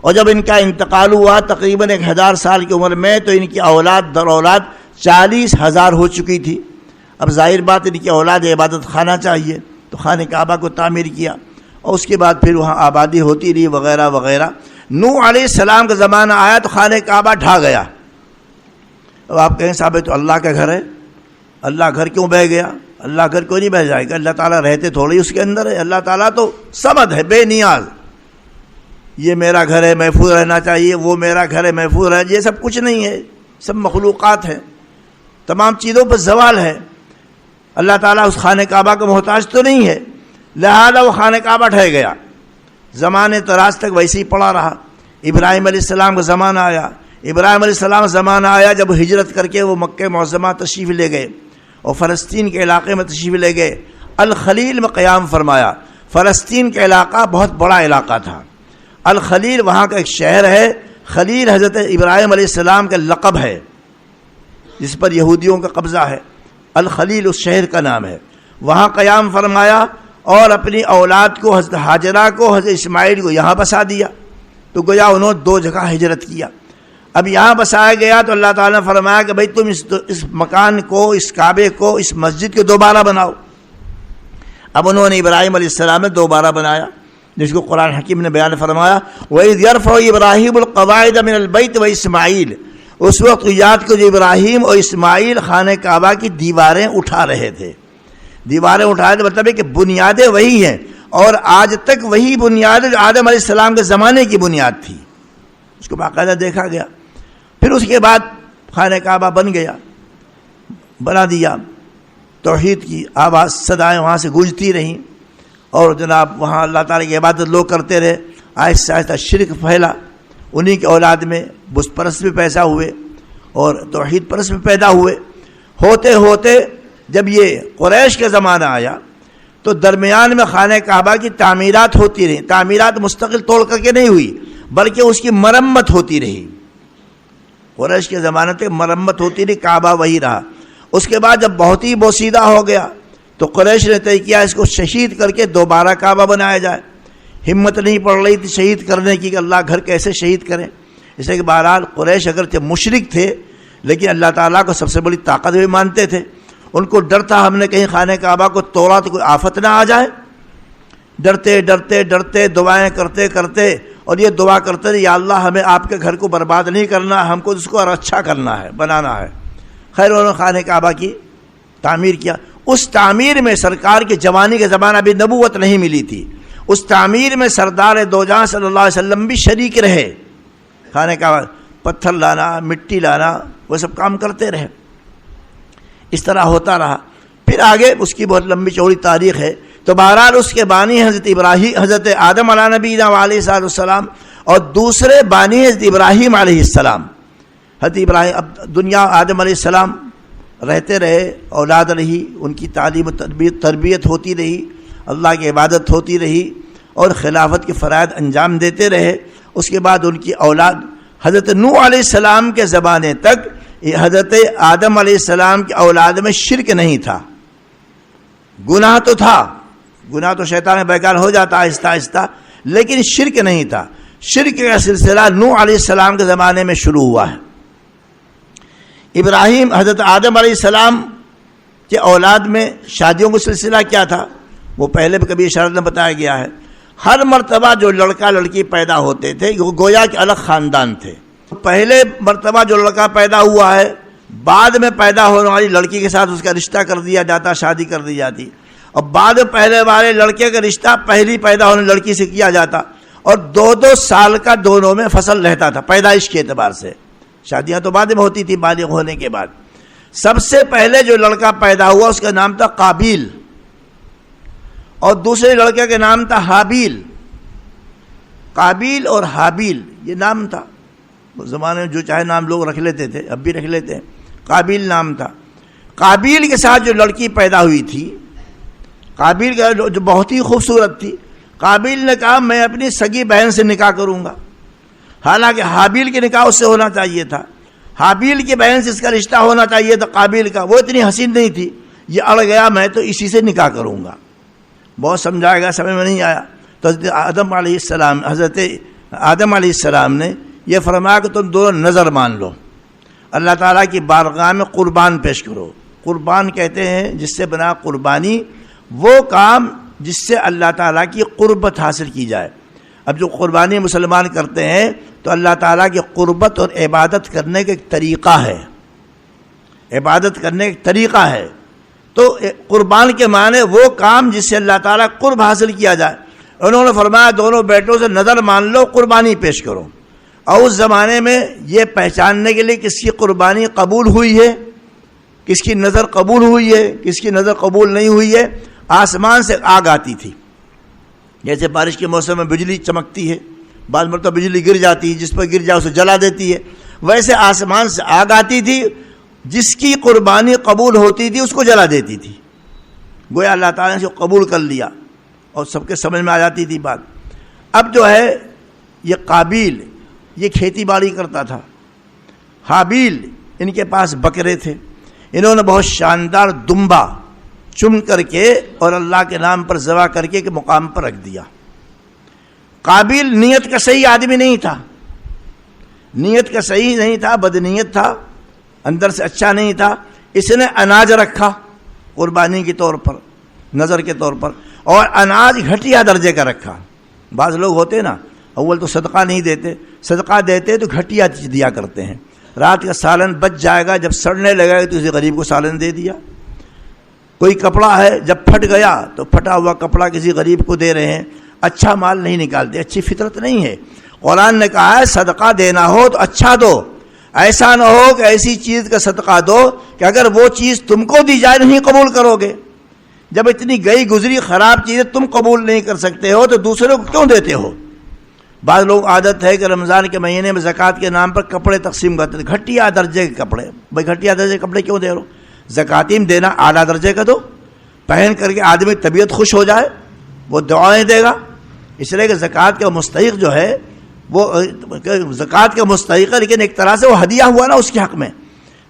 اور جب ان کا انتقال ہوا تقریباً 1000 سال کی عمر میں، تو ان کی اولاد در اولاد 40,000 ہو چکی تھی. اب ظاہر بات ان کی اولاد عبادت خانہ چاہیے، تو خانہ کعبہ کو تعمیر کیا، اور اس کے بعد پھر وہاں آبادی ہوتی رہی وغیرہ وغیرہ. نوح علیہ السلام کا زمانہ آیا تو خانہ کعبہ ڈھا گیا. اب آپ کہیں صاحب تو اللہ کا گھر ہے، اللہ گھر کیوں بہ گیا؟ اللہ گھر کیوں نہیں بہ جائے گا؟ اللہ تعالیٰ رہتے تھوڑی اس کے اندر ہے. اللہ تعالیٰ تو صمد ہے، بے نیاز. یہ میرا گھر ہے محفوظ رہنا چاہیے، وہ میرا گھر ہے محفوظ رہنا، یہ سب کچھ نہیں ہے. سب مخلوقات ہیں، تمام چیزوں پر زوال ہے. اللہ تعالیٰ اس خانہ کعبہ کا محتاج تو نہیں ہے، لہذا وہ خانہ کعبہ ڈھہ گیا. زمانے دراز تک ویسے ہی پڑا رہا. ابراہیم علیہ السلام کا زمانہ آیا. ابراہیم علیہ السلام کا زمانہ آیا جب ہجرت کر کے وہ مکہ معظمہ تشریف لے گئے اور فلسطین کے علاقے میں تشریف لے گئے. الخلیل میں قیام فرمایا. فلسطین کا علاقہ بہت بڑا علاقہ تھا. الخلیل وہاں کا ایک شہر ہے. خلیل حضرت ابراہیم علیہ السلام کا لقب ہے جس پر یہودیوں کا قبضہ ہے. الخلیل اس شہر کا نام ہے. وہاں قیام فرمایا اور اپنی اولاد کو حضرت ہاجرہ کو حضرت اسماعیل کو یہاں بسا دیا. تو گویا انہوں نے 2 جگہ ہجرت کیا. اب یہاں بسایا گیا تو اللہ تعالیٰ نے فرمایا کہ بھئی تم اس مکان کو، اس کعبے کو، اس مسجد کو دوبارہ بناؤ. اب انہوں نے ابراہیم علیہ السلام نے دوبارہ بنایا، جس کو قرآن حکیم نے بیان فرمایا وَإِذْ يَرْفَعُ إِبْرَاهِيمُ الْقَوَاعِدَ مِنَ الْبَيْتِ وَإِسْمَاعِيلُ. اس وقت یاد کو جو ابراہیم اور اسماعیل خانہ کعبہ کی دیواریں اٹھا رہے تھے. دیواریں اٹھائے تو مطلب ہے کہ بنیادیں وہی ہیں، اور آج تک وہی بنیاد جو آدم علیہ السلام کے زمانے کی بنیاد تھی. اس کو باقاعدہ دیکھا گیا. پھر اس کے بعد خانہ کعبہ بن گیا، بنا دیا. توحید کی آواز، صدائیں وہاں سے گونجتی رہیں، اور جناب وہاں اللہ تعالیٰ کی عبادت لوگ کرتے رہے. آہستہ آہستہ شرک پھیلا، انہی کی اولاد میں بت پرست بھی پیدا ہوئے اور توحید پرست بھی پیدا ہوئے. ہوتے ہوتے جب یہ قریش کا زمانہ آیا تو درمیان میں خانہ کعبہ کی تعمیرات ہوتی رہیں. تعمیرات مستقل توڑ کر کے نہیں ہوئی بلکہ اس کی مرمت ہوتی رہی. قریش کے زمانے تک مرمت ہوتی رہی، کعبہ وہی رہا. اس کے بعد جب بہت ہی بوسیدہ ہو گیا تو قریش نے طے کیا اس کو شہید کر کے دوبارہ کعبہ بنایا جائے. ہمت نہیں پڑ رہی تھی شہید کرنے کی کہ اللہ گھر کیسے شہید کریں. اس لیے کہ بہرحال قریش اگرچہ مشرک تھے لیکن اللہ تعالیٰ کو سب سے بڑی طاقت بھی مانتے تھے. ان کو ڈر تھا ہم نے کہیں خانہ کعبہ کو توڑا تو کوئی آفت نہ آ جائے. ڈرتے ڈرتے ڈرتے دعائیں کرتے کرتے، اور یہ دعا کرتے رہے یا اللہ ہمیں آپ کے گھر کو برباد نہیں کرنا، ہم کو اس کو اور اچھا کرنا ہے، بنانا ہے. خیر انہوں نے خانہ کعبہ کی تعمیر کیا. اس تعمیر میں سرکار کے جوانی کے زمانہ بھی نبوت نہیں ملی تھی. اس تعمیر میں سردار دو جہاں صلی اللہ علیہ وسلم بھی شریک رہے. خانہ کعبہ پتھر لانا، مٹی لانا، وہ سب کام کرتے رہے. اس طرح ہوتا رہا. پھر آگے اس کی بہت لمبی چوڑی تاریخ ہے. تو بہرحال اس کے بانی حضرت آدم علیہ نبینا علیہ السلام، اور دوسرے بانی حضرت ابراہیم علیہ السلام. حضرت ابراہیم اب دنیا آدم علیہ السلام رہتے رہے، اولاد رہی، ان کی تعلیم و تربیت ہوتی رہی، اللہ کی عبادت ہوتی رہی اور خلافت کے فرائض انجام دیتے رہے۔ اس کے بعد ان کی اولاد حضرت نوح علیہ السلام کے زمانے تک حضرت آدم علیہ السلام کی اولاد میں شرک نہیں تھا۔ گناہ تو تھا، گناہ تو شیطان میں بیکار ہو جاتا آہستہ آہستہ، لیکن شرک نہیں تھا۔ شرک کا سلسلہ نوح علیہ السلام کے زمانے میں شروع ہوا ہے۔ ابراہیم حضرت آدم علیہ السلام کے اولاد میں شادیوں کا سلسلہ کیا تھا وہ پہلے بھی کبھی اشارت میں بتایا گیا ہے۔ ہر مرتبہ جو لڑکا لڑکی پیدا ہوتے تھے وہ گویا کہ الگ خاندان تھے۔ پہلے مرتبہ جو لڑکا پیدا ہوا ہے، بعد میں پیدا ہونے والی لڑکی کے ساتھ اس کا رشتہ کر دیا جاتا، شادی کر دی جاتی، اور بعد میں پہلے والے لڑکے کا رشتہ پہلی پیدا ہونے لڑکی سے کیا جاتا، اور 2 سال کا دونوں میں فصل رہتا تھا پیدائش کے اعتبار سے۔ شادیاں تو بعد میں ہوتی تھی بالغ ہونے کے بعد۔ سب سے پہلے جو لڑکا پیدا ہوا اس کا نام تھا قابیل، اور دوسرے لڑکے کا نام تھا حابیل۔ قابیل اور حابیل یہ نام تھا، اس زمانے میں جو چاہے نام لوگ رکھ لیتے تھے، اب بھی رکھ لیتے ہیں۔ قابیل نام تھا۔ قابیل کے ساتھ جو لڑکی پیدا ہوئی تھی، قابیل کا جو بہت ہی خوبصورت تھی، قابیل نے کہا میں اپنی سگی بہن سے نکاح کروں گا، حالانکہ حابیل کے نکاح اس سے ہونا چاہیے تھا۔ حابیل کی بہن سے اس کا رشتہ ہونا چاہیے تھا قابیل کا، وہ اتنی حسین نہیں تھی، یہ اڑ گیا میں تو اسی سے نکاح کروں گا۔ بہت سمجھائے گا، سمجھ میں نہیں آیا تو حضرت آدم علیہ السلام نے یہ فرمایا کہ تم دونوں نظر مان لو، اللہ تعالیٰ کی بارگاہ میں قربان پیش کرو۔ قربان کہتے ہیں جس سے بنا قربانی، وہ کام جس سے اللہ تعالیٰ کی قربت حاصل کی جائے۔ اب جو قربانی مسلمان کرتے ہیں تو اللہ تعالیٰ کی قربت اور عبادت کرنے کا ایک طریقہ ہے، عبادت کرنے کا ایک طریقہ ہے۔ تو قربان کے معنی وہ کام جس سے اللہ تعالیٰ قرب حاصل کیا جائے۔ انہوں نے فرمایا دونوں بیٹوں سے نظر مان لو، قربانی پیش کرو۔ اور اس زمانے میں یہ پہچاننے کے لیے کس کی قربانی قبول ہوئی ہے، کس کی نظر قبول ہوئی ہے، کس کی نظر قبول نہیں ہوئی ہے، آسمان سے آگ آتی تھی۔ جیسے بارش کے موسم میں بجلی چمکتی ہے، بعض مرتبہ بجلی گر جاتی ہے، جس پر گر جائے اسے جلا دیتی ہے، ویسے آسمان سے آگ آتی تھی، جس کی قربانی قبول ہوتی تھی اس کو جلا دیتی تھی۔ گویا اللہ تعالیٰ نے اس کو قبول کر لیا اور سب کے سمجھ میں آ جاتی تھی بات۔ اب جو ہے یہ قابیل یہ کھیتی باڑی کرتا تھا، حابیل ان کے پاس بکرے تھے، انہوں نے بہت شاندار دمبا چن کر کے اور اللہ کے نام پر ذبح کر کے مقام پر رکھ دیا۔ قابیل نیت کا صحیح آدمی نہیں تھا، نیت کا صحیح نہیں تھا، بدنیت تھا، اندر سے اچھا نہیں تھا۔ اس نے اناج رکھا قربانی کے طور پر، نظر کے طور پر، اور اناج گھٹیا درجے کا رکھا۔ بعض لوگ ہوتے نا اول تو صدقہ نہیں دیتے، صدقہ دیتے تو گھٹیا دیا کرتے ہیں۔ رات کا سالن بچ جائے گا، جب سڑنے لگے گا تو کسی غریب کو سالن دے دیا۔ کوئی کپڑا ہے جب پھٹ گیا تو پھٹا ہوا کپڑا کسی غریب کو دے رہے ہیں، اچھا مال نہیں نکالتے، اچھی فطرت نہیں ہے۔ قرآن نے کہا ہے صدقہ دینا ہو تو اچھا دو، ایسا نہ ہو کہ ایسی چیز کا صدقہ دو کہ اگر وہ چیز تم کو دی جائے نہیں قبول کرو گے۔ جب اتنی گئی گزری خراب چیزیں تم قبول نہیں کر سکتے ہو تو دوسروں کو کیوں دیتے ہو؟ بعض لوگ عادت ہے کہ رمضان کے مہینے میں زکوٰۃ کے نام پر کپڑے تقسیم کرتے ہیں، گھٹیا درجے کے کپڑے۔ بھائی گھٹیا درجے کے کپڑے کیوں دے رہے ہو؟ زکوٰۃ دینا اعلیٰ درجے کا دو، پہن کر کے آدمی طبیعت خوش ہو جائے، وہ دعائیں دے گا۔ اس لیے کہ زکوٰۃ کا مستحق جو ہے وہ زکوٰۃ کا مستحق ہے، لیکن ایک طرح سے وہ ہدیہ ہوا نا اس کے حق میں،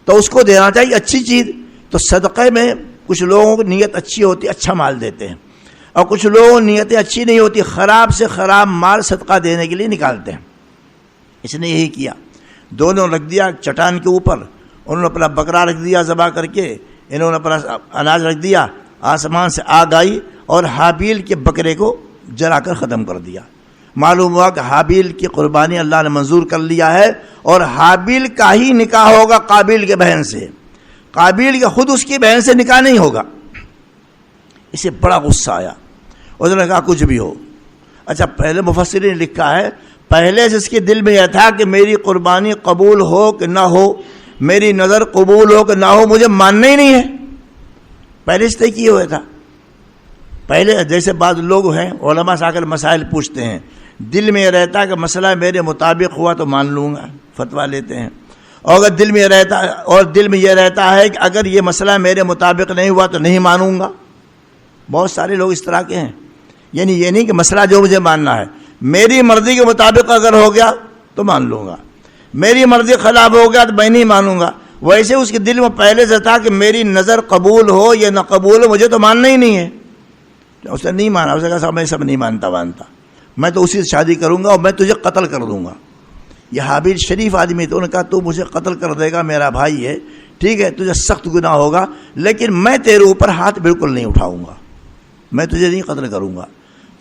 تو اس کو دینا چاہیے اچھی چیز۔ تو صدقے میں کچھ لوگوں کی نیت اچھی ہوتی، اچھا مال دیتے ہیں، اور کچھ لوگوں کی نیتیں اچھی نہیں ہوتی، خراب سے خراب مال صدقہ دینے کے لیے نکالتے ہیں۔ اس نے یہی کیا، دونوں رکھ دیا چٹان کے اوپر، انہوں نے اپنا بکرا رکھ دیا ذبح کر کے، انہوں نے اپنا اناج رکھ دیا، آسمان سے آگ آئی اور حابیل کے بکرے کو جلا کر ختم کر دیا۔ معلوم ہوا کہ حابیل کی قربانی اللہ نے منظور کر لیا ہے، اور حابیل کا ہی نکاح ہوگا قابیل کے بہن سے، قابیل کے خود اس کی بہن سے نکاح نہیں ہوگا۔ اسے بڑا غصہ آیا، اس نے کہا کچھ بھی ہو۔ اچھا پہلے مفسرین نے لکھا ہے پہلے سے اس کے دل میں یہ تھا کہ میری قربانی قبول ہو کہ نہ ہو، میری نظر قبول ہو کہ نہ ہو، مجھے ماننا ہی نہیں ہے، پہلے سے کیے ہوئے تھا۔ پہلے جیسے بعض لوگ ہیں علماء سے آ کر مسائل پوچھتے ہیں، دل میں یہ رہتا ہے کہ مسئلہ میرے مطابق ہوا تو مان لوں گا، فتویٰ لیتے ہیں، اور اگر دل میں یہ رہتا ہے کہ اگر یہ مسئلہ میرے مطابق نہیں ہوا تو نہیں مانوں گا. بہت سارے لوگ اس طرح کے ہیں. یعنی یہ نہیں کہ مسئلہ جو مجھے ماننا ہے میری مرضی کے مطابق اگر ہو گیا تو مان لوں گا, میری مرضی خلاف ہو گیا تو میں نہیں مانوں گا. ویسے اس کے دل میں پہلے سے تھا کہ میری نظر قبول ہو یا نہ قبول ہو مجھے تو ماننا ہی نہیں ہے. اس نے نہیں مانا, اس نے کہا میں سب نہیں مانتا, میں تو اسی سے شادی کروں گا اور میں تجھے قتل کر دوں گا. یہ حابیل شریف آدمی تھا, انہوں نے کہا تو مجھے قتل کر دے گا, میرا بھائی ہے, ٹھیک ہے تجھے سخت گناہ ہوگا, لیکن میں تیرے اوپر ہاتھ بالکل نہیں اٹھاؤں گا, میں تجھے نہیں قتل کروں گا.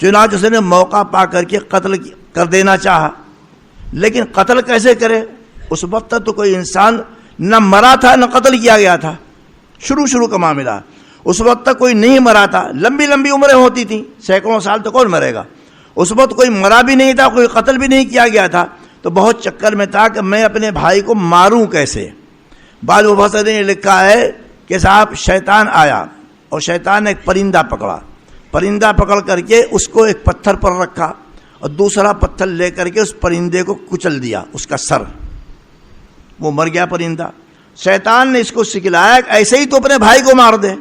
چنانچہ اس نے موقع پا کر کے قتل کر دینا چاہا, لیکن قتل کیسے کرے؟ اس وقت تک تو کوئی انسان نہ مرا تھا نہ قتل کیا گیا تھا, شروع کا معاملہ. اس وقت تک کوئی نہیں مرا تھا, لمبی عمریں ہوتی تھیں, سینکڑوں سال تو کون مرے گا. اس وقت کوئی مرا بھی نہیں تھا, کوئی قتل بھی نہیں کیا گیا تھا, تو بہت چکر میں تھا کہ میں اپنے بھائی کو ماروں کیسے. بعض مفسرین نے لکھا ہے کہ صاحب شیطان آیا اور شیطان نے ایک پرندہ پکڑ کر کے اس کو ایک پتھر پر رکھا اور دوسرا پتھر لے کر کے اس پرندے کو کچل دیا, اس کا سر, وہ مر گیا پرندہ. شیطان نے اس کو سکھلایا کہ ایسے ہی تو اپنے بھائی کو مار دے.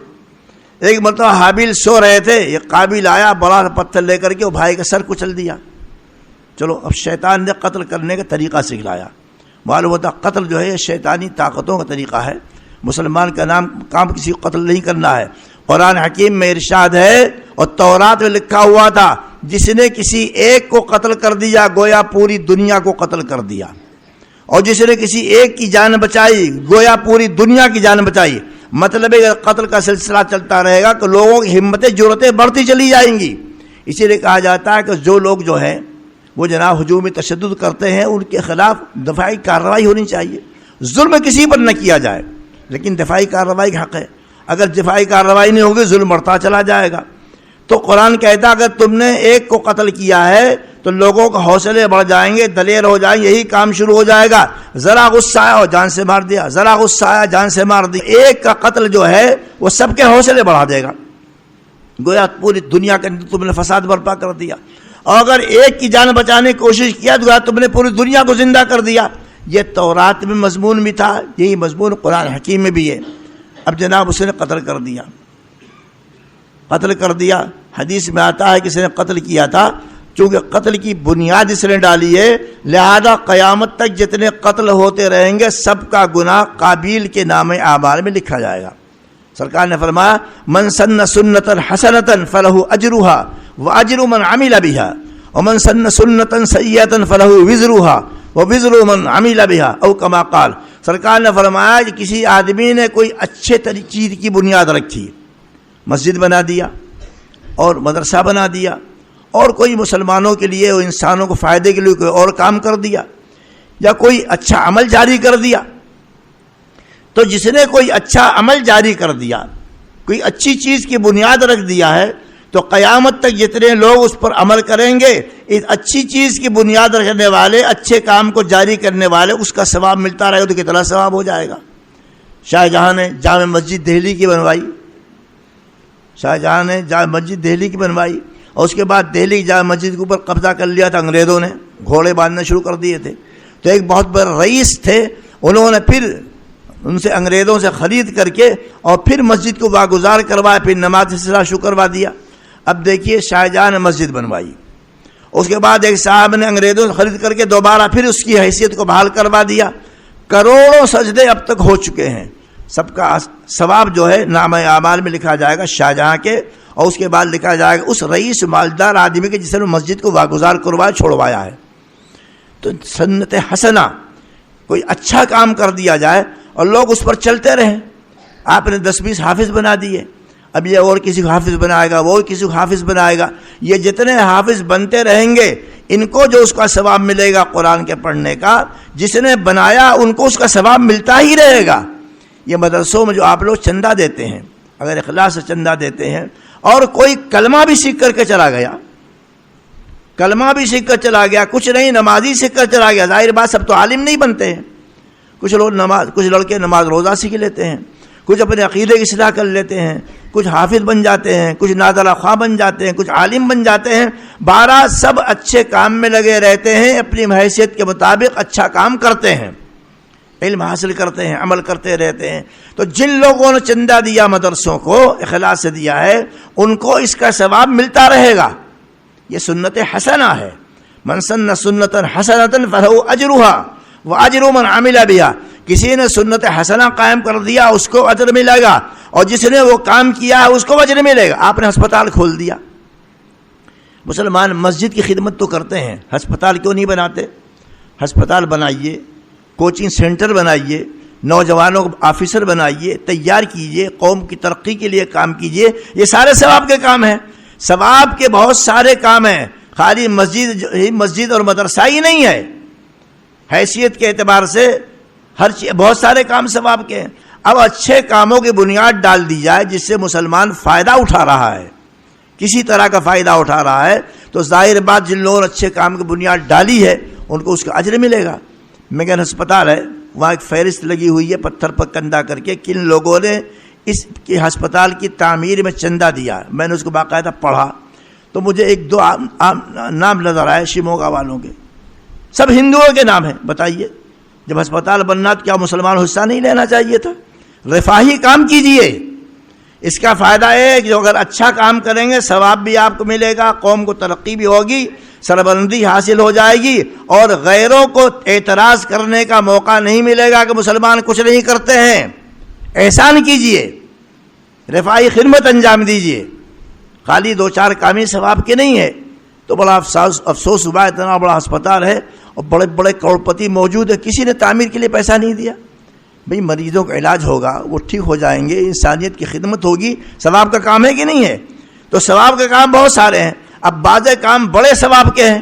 ایک مرتبہ حابیل سو رہے تھے, یہ قابیل آیا بڑا پتھر لے کر کے وہ بھائی کا سر کچل دیا. چلو اب شیطان نے قتل کرنے کا طریقہ سکھلایا. معلوم ہوتا قتل جو ہے یہ شیطانی طاقتوں کا طریقہ ہے, مسلمان کا کام کسی کو قتل نہیں کرنا ہے. قرآن حکیم میں ارشاد ہے اور تورات میں لکھا ہوا تھا جس نے کسی ایک کو قتل کر دیا گویا پوری دنیا کو قتل کر دیا, اور جس نے کسی ایک کی جان بچائی گویا پوری دنیا کی جان بچائی. مطلب ہے قتل کا سلسلہ چلتا رہے گا کہ لوگوں کی ہمتیں جرأتیں بڑھتی چلی جائیں گی. اسی لیے کہا جاتا ہے کہ جو لوگ جو ہیں وہ جناب ہجوم تشدد کرتے ہیں ان کے خلاف دفاعی کارروائی ہونی چاہیے. ظلم کسی پر نہ کیا جائے, لیکن دفاعی کارروائی کا حق ہے. اگر دفاعی کارروائی نہیں ہوگی ظلم بڑھتا چلا جائے گا. تو قرآن کہتا ہے اگر تم نے ایک کو قتل کیا ہے تو لوگوں کے حوصلے بڑھ جائیں گے, دلیر ہو جائیں گے, یہی کام شروع ہو جائے گا. ذرا غصہ آیا اور جان سے مار دیا, ذرا غصہ آیا جان سے مار دیا. ایک کا قتل جو ہے وہ سب کے حوصلے بڑھا دے گا, گویا پوری دنیا کے اندر تم نے فساد برپا کر دیا. اور اگر ایک کی جان بچانے کی کوشش کیا تو گویا تم نے پوری دنیا کو زندہ کر دیا. یہ تورات میں مضمون بھی تھا, یہی مضمون قرآن حکیم میں بھی ہے. اب جناب اس نے قتل کر دیا. حدیث میں آتا ہے کہ اس نے قتل کیا تھا, چونکہ قتل کی بنیاد اس نے ڈالی ہے, لہذا قیامت تک جتنے قتل ہوتے رہیں گے سب کا گناہ قابیل کے نام اعمال میں لکھا جائے گا. سرکار نے فرمایا من سن سنتا حسنتا فلہ اجرھا واجر من عمل بها ومن سن سنتا سیئتا فلہ وزرھا ووزر من عمل بها او کما قال. سرکار نے فرمایا کہ کسی آدمی نے کوئی اچھے چیز کی بنیاد رکھی, مسجد بنا دیا اور مدرسہ بنا دیا اور کوئی مسلمانوں کے لیے اور انسانوں کو فائدے کے لیے کوئی اور کام کر دیا یا کوئی اچھا عمل جاری کر دیا, تو جس نے کوئی اچھا عمل جاری کر دیا, کوئی اچھی چیز کی بنیاد رکھ دیا ہے, تو قیامت تک جتنے لوگ اس پر عمل کریں گے اس اچھی چیز کی بنیاد رکھنے والے, اچھے کام کو جاری کرنے والے, اس کا ثواب ملتا رہے گا. تو کتنا ثواب ہو جائے گا. شاہ جہاں نے جامع مسجد دہلی کی بنوائی, اور اس کے بعد دہلی کی جامع مسجد کے اوپر قبضہ کر لیا تھا انگریزوں نے, گھوڑے باندھنا شروع کر دیے تھے. تو ایک بہت بڑے رئیس تھے, انہوں نے پھر ان سے انگریزوں سے خرید کر کے اور پھر مسجد کو واگزار کروایا, پھر نماز سلسلہ شروع کروا دیا. اب دیکھیے شاہ جہاں نے مسجد بنوائی, اس کے بعد ایک صاحب نے انگریزوں سے خرید کر کے دوبارہ پھر اس کی حیثیت کو بحال کروا دیا. کروڑوں سجدے اب تک ہو چکے ہیں, سب کا ثواب جو ہے نامہ اعمال میں لکھا جائے گا شاہ جہاں کے, اور اس کے بعد لکھا جائے گا اس رئیس مالدار آدمی کے جس نے مسجد کو واگزار کروایا چھوڑوایا ہے. تو سنت حسنہ, کوئی اچھا کام کر دیا جائے اور لوگ اس پر چلتے رہیں. آپ نے 10-20 حافظ بنا دیے, اب یہ اور کسی کو حافظ بنائے گا, وہ اور کسی کو حافظ بنائے گا. یہ جتنے حافظ بنتے رہیں گے ان کو جو اس کا ثواب ملے گا قرآن کے پڑھنے کا, جس نے بنایا ان کو اس کا ثواب ملتا ہی رہے گا. یہ مدرسوں میں جو آپ لوگ چندہ دیتے ہیں, اگر اخلاص سے چندہ دیتے ہیں, اور کوئی کلمہ بھی سیکھ کر کے چلا گیا, کچھ نہیں نمازی سیکھ کر چلا گیا, ظاہر بات سب تو عالم نہیں بنتے ہیں. کچھ لڑکے نماز روزہ سیکھ لیتے ہیں, کچھ اپنے عقیدے کی اصلاح کر لیتے ہیں, کچھ حافظ بن جاتے ہیں, کچھ نادرہ خواہ بن جاتے ہیں, کچھ عالم بن جاتے ہیں. 12 سب اچھے کام میں لگے رہتے ہیں, اپنی حیثیت کے مطابق اچھا کام کرتے ہیں. علم حاصل کرتے ہیں، عمل کرتے رہتے ہیں. تو جن لوگوں نے چندہ دیا مدرسوں کو، اخلاص سے دیا ہے، ان کو اس کا ثواب ملتا رہے گا. یہ سنت حسنہ ہے. من سن سنتا حسنۃ فلہ اجرھا واجر من عمل بھا. کسی نے سنت حسنہ قائم کر دیا اس کو اجر ملے گا، اور جس نے وہ کام کیا ہے اس کو اجر ملے گا. آپ نے ہسپتال کھول دیا. مسلمان مسجد کی خدمت تو کرتے ہیں، ہسپتال کیوں نہیں بناتے؟ ہسپتال بنائیے، کوچنگ سینٹر بنائیے، نوجوانوں کو آفیسر بنائیے، تیار کیجیے، قوم کی ترقی کے لیے کام کیجیے. یہ سارے ثواب کے کام ہیں. ثواب کے بہت سارے کام ہیں، خالی مسجد اور مدرسہ ہی نہیں ہے. حیثیت کے اعتبار سے ہر چیز، بہت سارے کام ثواب کے ہیں. اب اچھے کاموں کی بنیاد ڈال دی جائے جس سے مسلمان فائدہ اٹھا رہا ہے، کسی طرح کا فائدہ اٹھا رہا ہے، تو ظاہر بات جن لوگوں نے اچھے کام کی بنیاد ڈالی ہے ان کو اس کا اجر ملے گا. میگن ہسپتال ہے، وہاں ایک فہرست لگی ہوئی ہے پتھر پر کندہ کر کے کن لوگوں نے اس کی ہسپتال کی تعمیر میں چندہ دیا. میں نے اس کو باقاعدہ پڑھا تو مجھے ایک دو نام نظر آئے شیموگا والوں کے. سب ہندوؤں کے نام ہیں. بتائیے جب ہسپتال بننا تو کیا مسلمان حصہ نہیں لینا چاہیے تھا؟ رفاہی کام کیجئے. اس کا فائدہ ہے کہ اگر اچھا کام کریں گے ثواب بھی آپ کو ملے گا، قوم کو ترقی بھی ہوگی، سربلندی حاصل ہو جائے گی، اور غیروں کو اعتراض کرنے کا موقع نہیں ملے گا کہ مسلمان کچھ نہیں کرتے ہیں. احسان کیجئے، رفاہی خدمت انجام دیجئے. خالی دو چار کام ہی ثواب کے نہیں ہے. تو بڑا افسوس ہوا، اتنا بڑا ہسپتال ہے اور بڑے بڑے کروڑپتی موجود ہے، کسی نے تعمیر کے لیے پیسہ نہیں دیا. بھئی مریضوں کا علاج ہوگا، وہ ٹھیک ہو جائیں گے، انسانیت کی خدمت ہوگی، ثواب کا کام ہے کہ نہیں ہے؟ تو ثواب کا کام بہت سارے ہیں. اب بعض کام بڑے ثواب کے ہیں،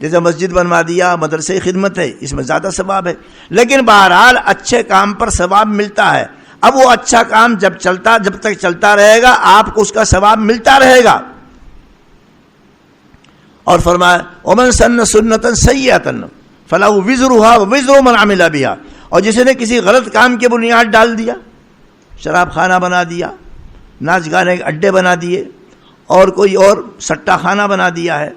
جیسے مسجد بنوا دیا، مدرسے خدمت ہے، اس میں زیادہ ثواب ہے. لیکن بہرحال اچھے کام پر ثواب ملتا ہے. اب وہ اچھا کام جب تک چلتا رہے گا آپ کو اس کا ثواب ملتا رہے گا. اور فرمایا ومن سن سنتا سیئۃ فلہ وزرھا ووزر من عمل بھا. اور جس نے کسی غلط کام کی بنیاد ڈال دیا، شراب خانہ بنا دیا، ناچ گانے کے اڈے بنا دیے، اور کوئی اور سٹہ خانہ بنا دیا ہے،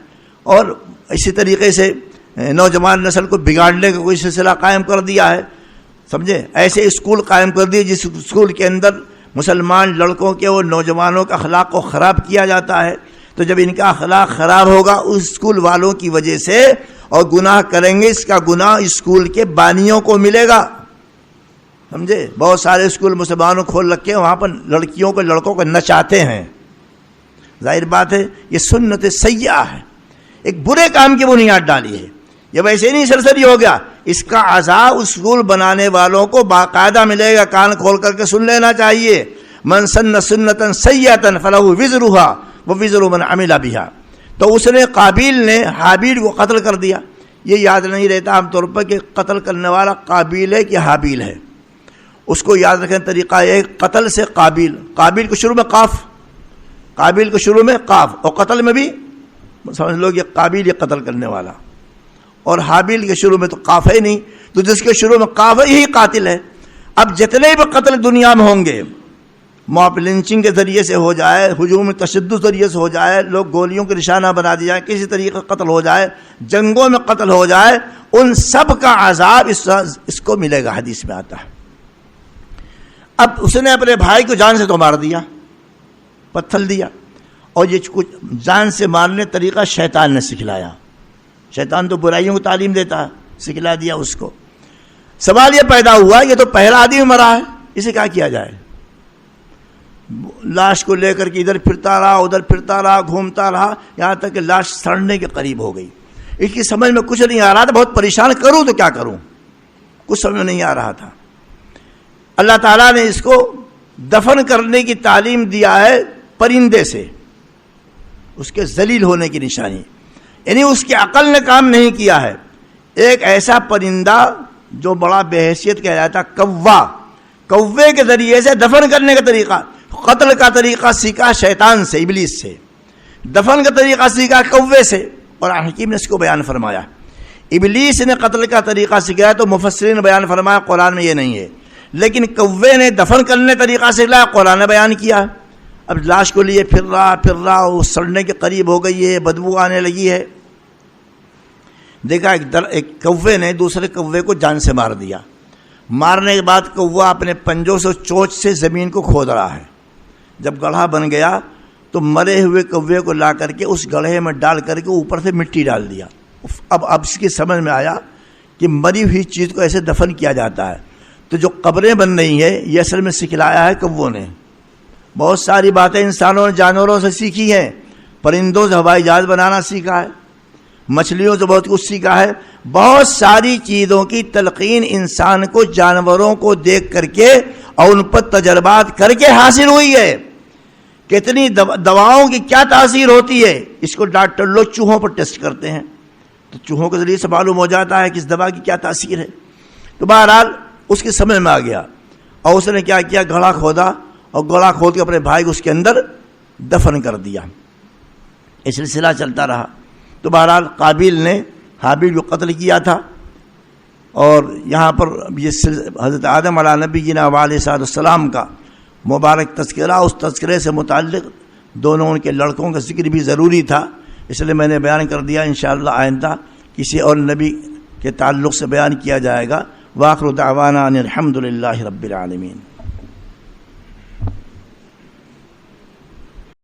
اور اسی طریقے سے نوجوان نسل کو بگاڑنے کا کوئی سلسلہ قائم کر دیا ہے، سمجھے؟ ایسے اسکول قائم کر دیے جس اسکول کے اندر مسلمان لڑکوں کے اور نوجوانوں کا اخلاق کو خراب کیا جاتا ہے. تو جب ان کا اخلاق خراب ہوگا اس اسکول والوں کی وجہ سے، اور گناہ کریں گے، اس کا گناہ اسکول کے بانیوں کو ملے گا. سمجھے؟ بہت سارے اسکول مسلمانوں کھول رکھے ہیں، وہاں پر لڑکیوں کو لڑکوں کو نچاتے ہیں. ظاہر بات ہے یہ سنت سیئہ ہے، ایک برے کام کی بنیاد ڈالی ہے. یہ ویسے نہیں سرسری ہو گیا، اس کا عذاب اسکول بنانے والوں کو باقاعدہ ملے گا. کان کھول کر کے سن لینا چاہیے. من سن سنتا سیئۃ فلہ وزرھا ووزر من عمل بھا. تو اس نے قابیل نے حابیل کو قتل کر دیا. یہ یاد نہیں رہتا عام طور پر کہ قتل کرنے والا قابیل ہے کہ حابیل ہے. اس کو یاد رکھنے کا طریقہ یہ ہے قتل سے قابیل، قابیل کو شروع میں قاف، قابیل کو شروع میں قاف، اور قتل میں بھی سمجھ لو یہ قابیل یہ قتل کرنے والا، اور حابیل کے شروع میں تو قاف ہے نہیں، تو جس کے شروع میں قاف ہے یہی قاتل ہے. اب جتنے بھی قتل دنیا میں ہوں گے، موب لنچنگ کے ذریعے سے ہو جائے، ہجوم تشدد ذریعے سے ہو جائے، لوگ گولیوں کے نشانہ بنا دی جائے، کسی طریقے قتل ہو جائے، جنگوں میں قتل ہو جائے، ان سب کا عذاب اس کو ملے گا. حدیث میں آتا ہے. اب اس نے اپنے بھائی کو جان سے تو مار دیا، پتھر دیا، اور یہ کچھ جان سے مارنے طریقہ شیطان نے سکھلایا. شیطان تو برائیوں کو تعلیم دیتا ہے، سکھلا دیا اس کو. سوال یہ پیدا ہوا یہ تو پہلا آدمی مرا ہے، اسے کیا کیا جائے؟ لاش کو لے کر کے ادھر پھرتا رہا، ادھر پھرتا رہا، گھومتا رہا، یہاں تک کہ لاش سڑنے کے قریب ہو گئی. اس کی سمجھ میں کچھ نہیں آ رہا تھا، بہت پریشان، کروں تو کیا کروں، کچھ سمجھ میں نہیں آ رہا تھا. اللہ تعالیٰ نے اس کو دفن کرنے کی تعلیم دیا ہے پرندے سے، اس کے ذلیل ہونے کی نشانی، یعنی اس کی عقل نے کام نہیں کیا ہے. ایک ایسا پرندہ جو بڑا بے حیثیت کہلاتا کوا، کوے کے ذریعے سے دفن کرنے کا طریقہ، قتل کا طریقہ سیکھا شیطان سے، ابلیس سے، دفن کا طریقہ سیکھا کوے سے. اور حکیم نے اس کو بیان فرمایا. ابلیس نے قتل کا طریقہ سکھایا تو مفسرین نے بیان فرمایا قرآن میں یہ نہیں ہے، لیکن کوے نے دفن کرنے طریقہ سکھلایا، قرآن نے بیان کیا. اب لاش کو لیے پھر رہا، وہ سڑنے کے قریب ہو گئی ہے، بدبو آنے لگی ہے. دیکھا ایک کوے نے دوسرے کوے کو جان سے مار دیا. مارنے کے بعد کوا اپنے پنجوں سے چونچ سے زمین کو کھود رہا ہے. جب گڑھا بن گیا تو مرے ہوئے کوے کو لا کر کے اس گڑھے میں ڈال کر کے اوپر سے مٹی ڈال دیا. اب اس کی سمجھ میں آیا کہ مری ہوئی چیز کو ایسے دفن کیا جاتا ہے. تو جو قبریں بن رہی ہیں یہ اصل میں سکھلایا ہے کووں نے. بہت ساری باتیں انسانوں اور جانوروں سے سیکھی ہیں. پرندوں سے ہوائی جہاز بنانا سیکھا ہے, مچھلیوں سے بہت کچھ سیکھا ہے. بہت ساری چیزوں کی تلقین انسان کو جانوروں کو دیکھ کر کے اور ان پر تجربات کر کے حاصل ہوئی ہے. کتنی دواؤں کی کیا تاثیر ہوتی ہے, اس کو ڈاکٹر لوگ چوہوں پر ٹیسٹ کرتے ہیں تو چوہوں کے ذریعے سے معلوم ہو جاتا ہے کہ اس دوا کی کیا تاثیر ہے. تو بہرحال اس کی سمجھ میں آ گیا اور اس نے کیا کیا, گڑھا کھودا اور گڑھا کھود کے اپنے بھائی کو اس کے اندر دفن کر دیا. یہ سلسلہ چلتا رہا. تو بہرحال قابیل نے حابیل کو قتل کیا تھا اور یہاں پر یہ حضرت آدم علیہ نبینا علیہ السلام کا مبارک تذکرہ, اس تذکرے سے متعلق دونوں ان کے لڑکوں کا ذکر بھی ضروری تھا, اس لیے میں نے بیان کر دیا. انشاءاللہ آئندہ کسی اور نبی کے تعلق سے بیان کیا جائے گا. وآخر دعوانا ان الحمد للہ رب العالمین.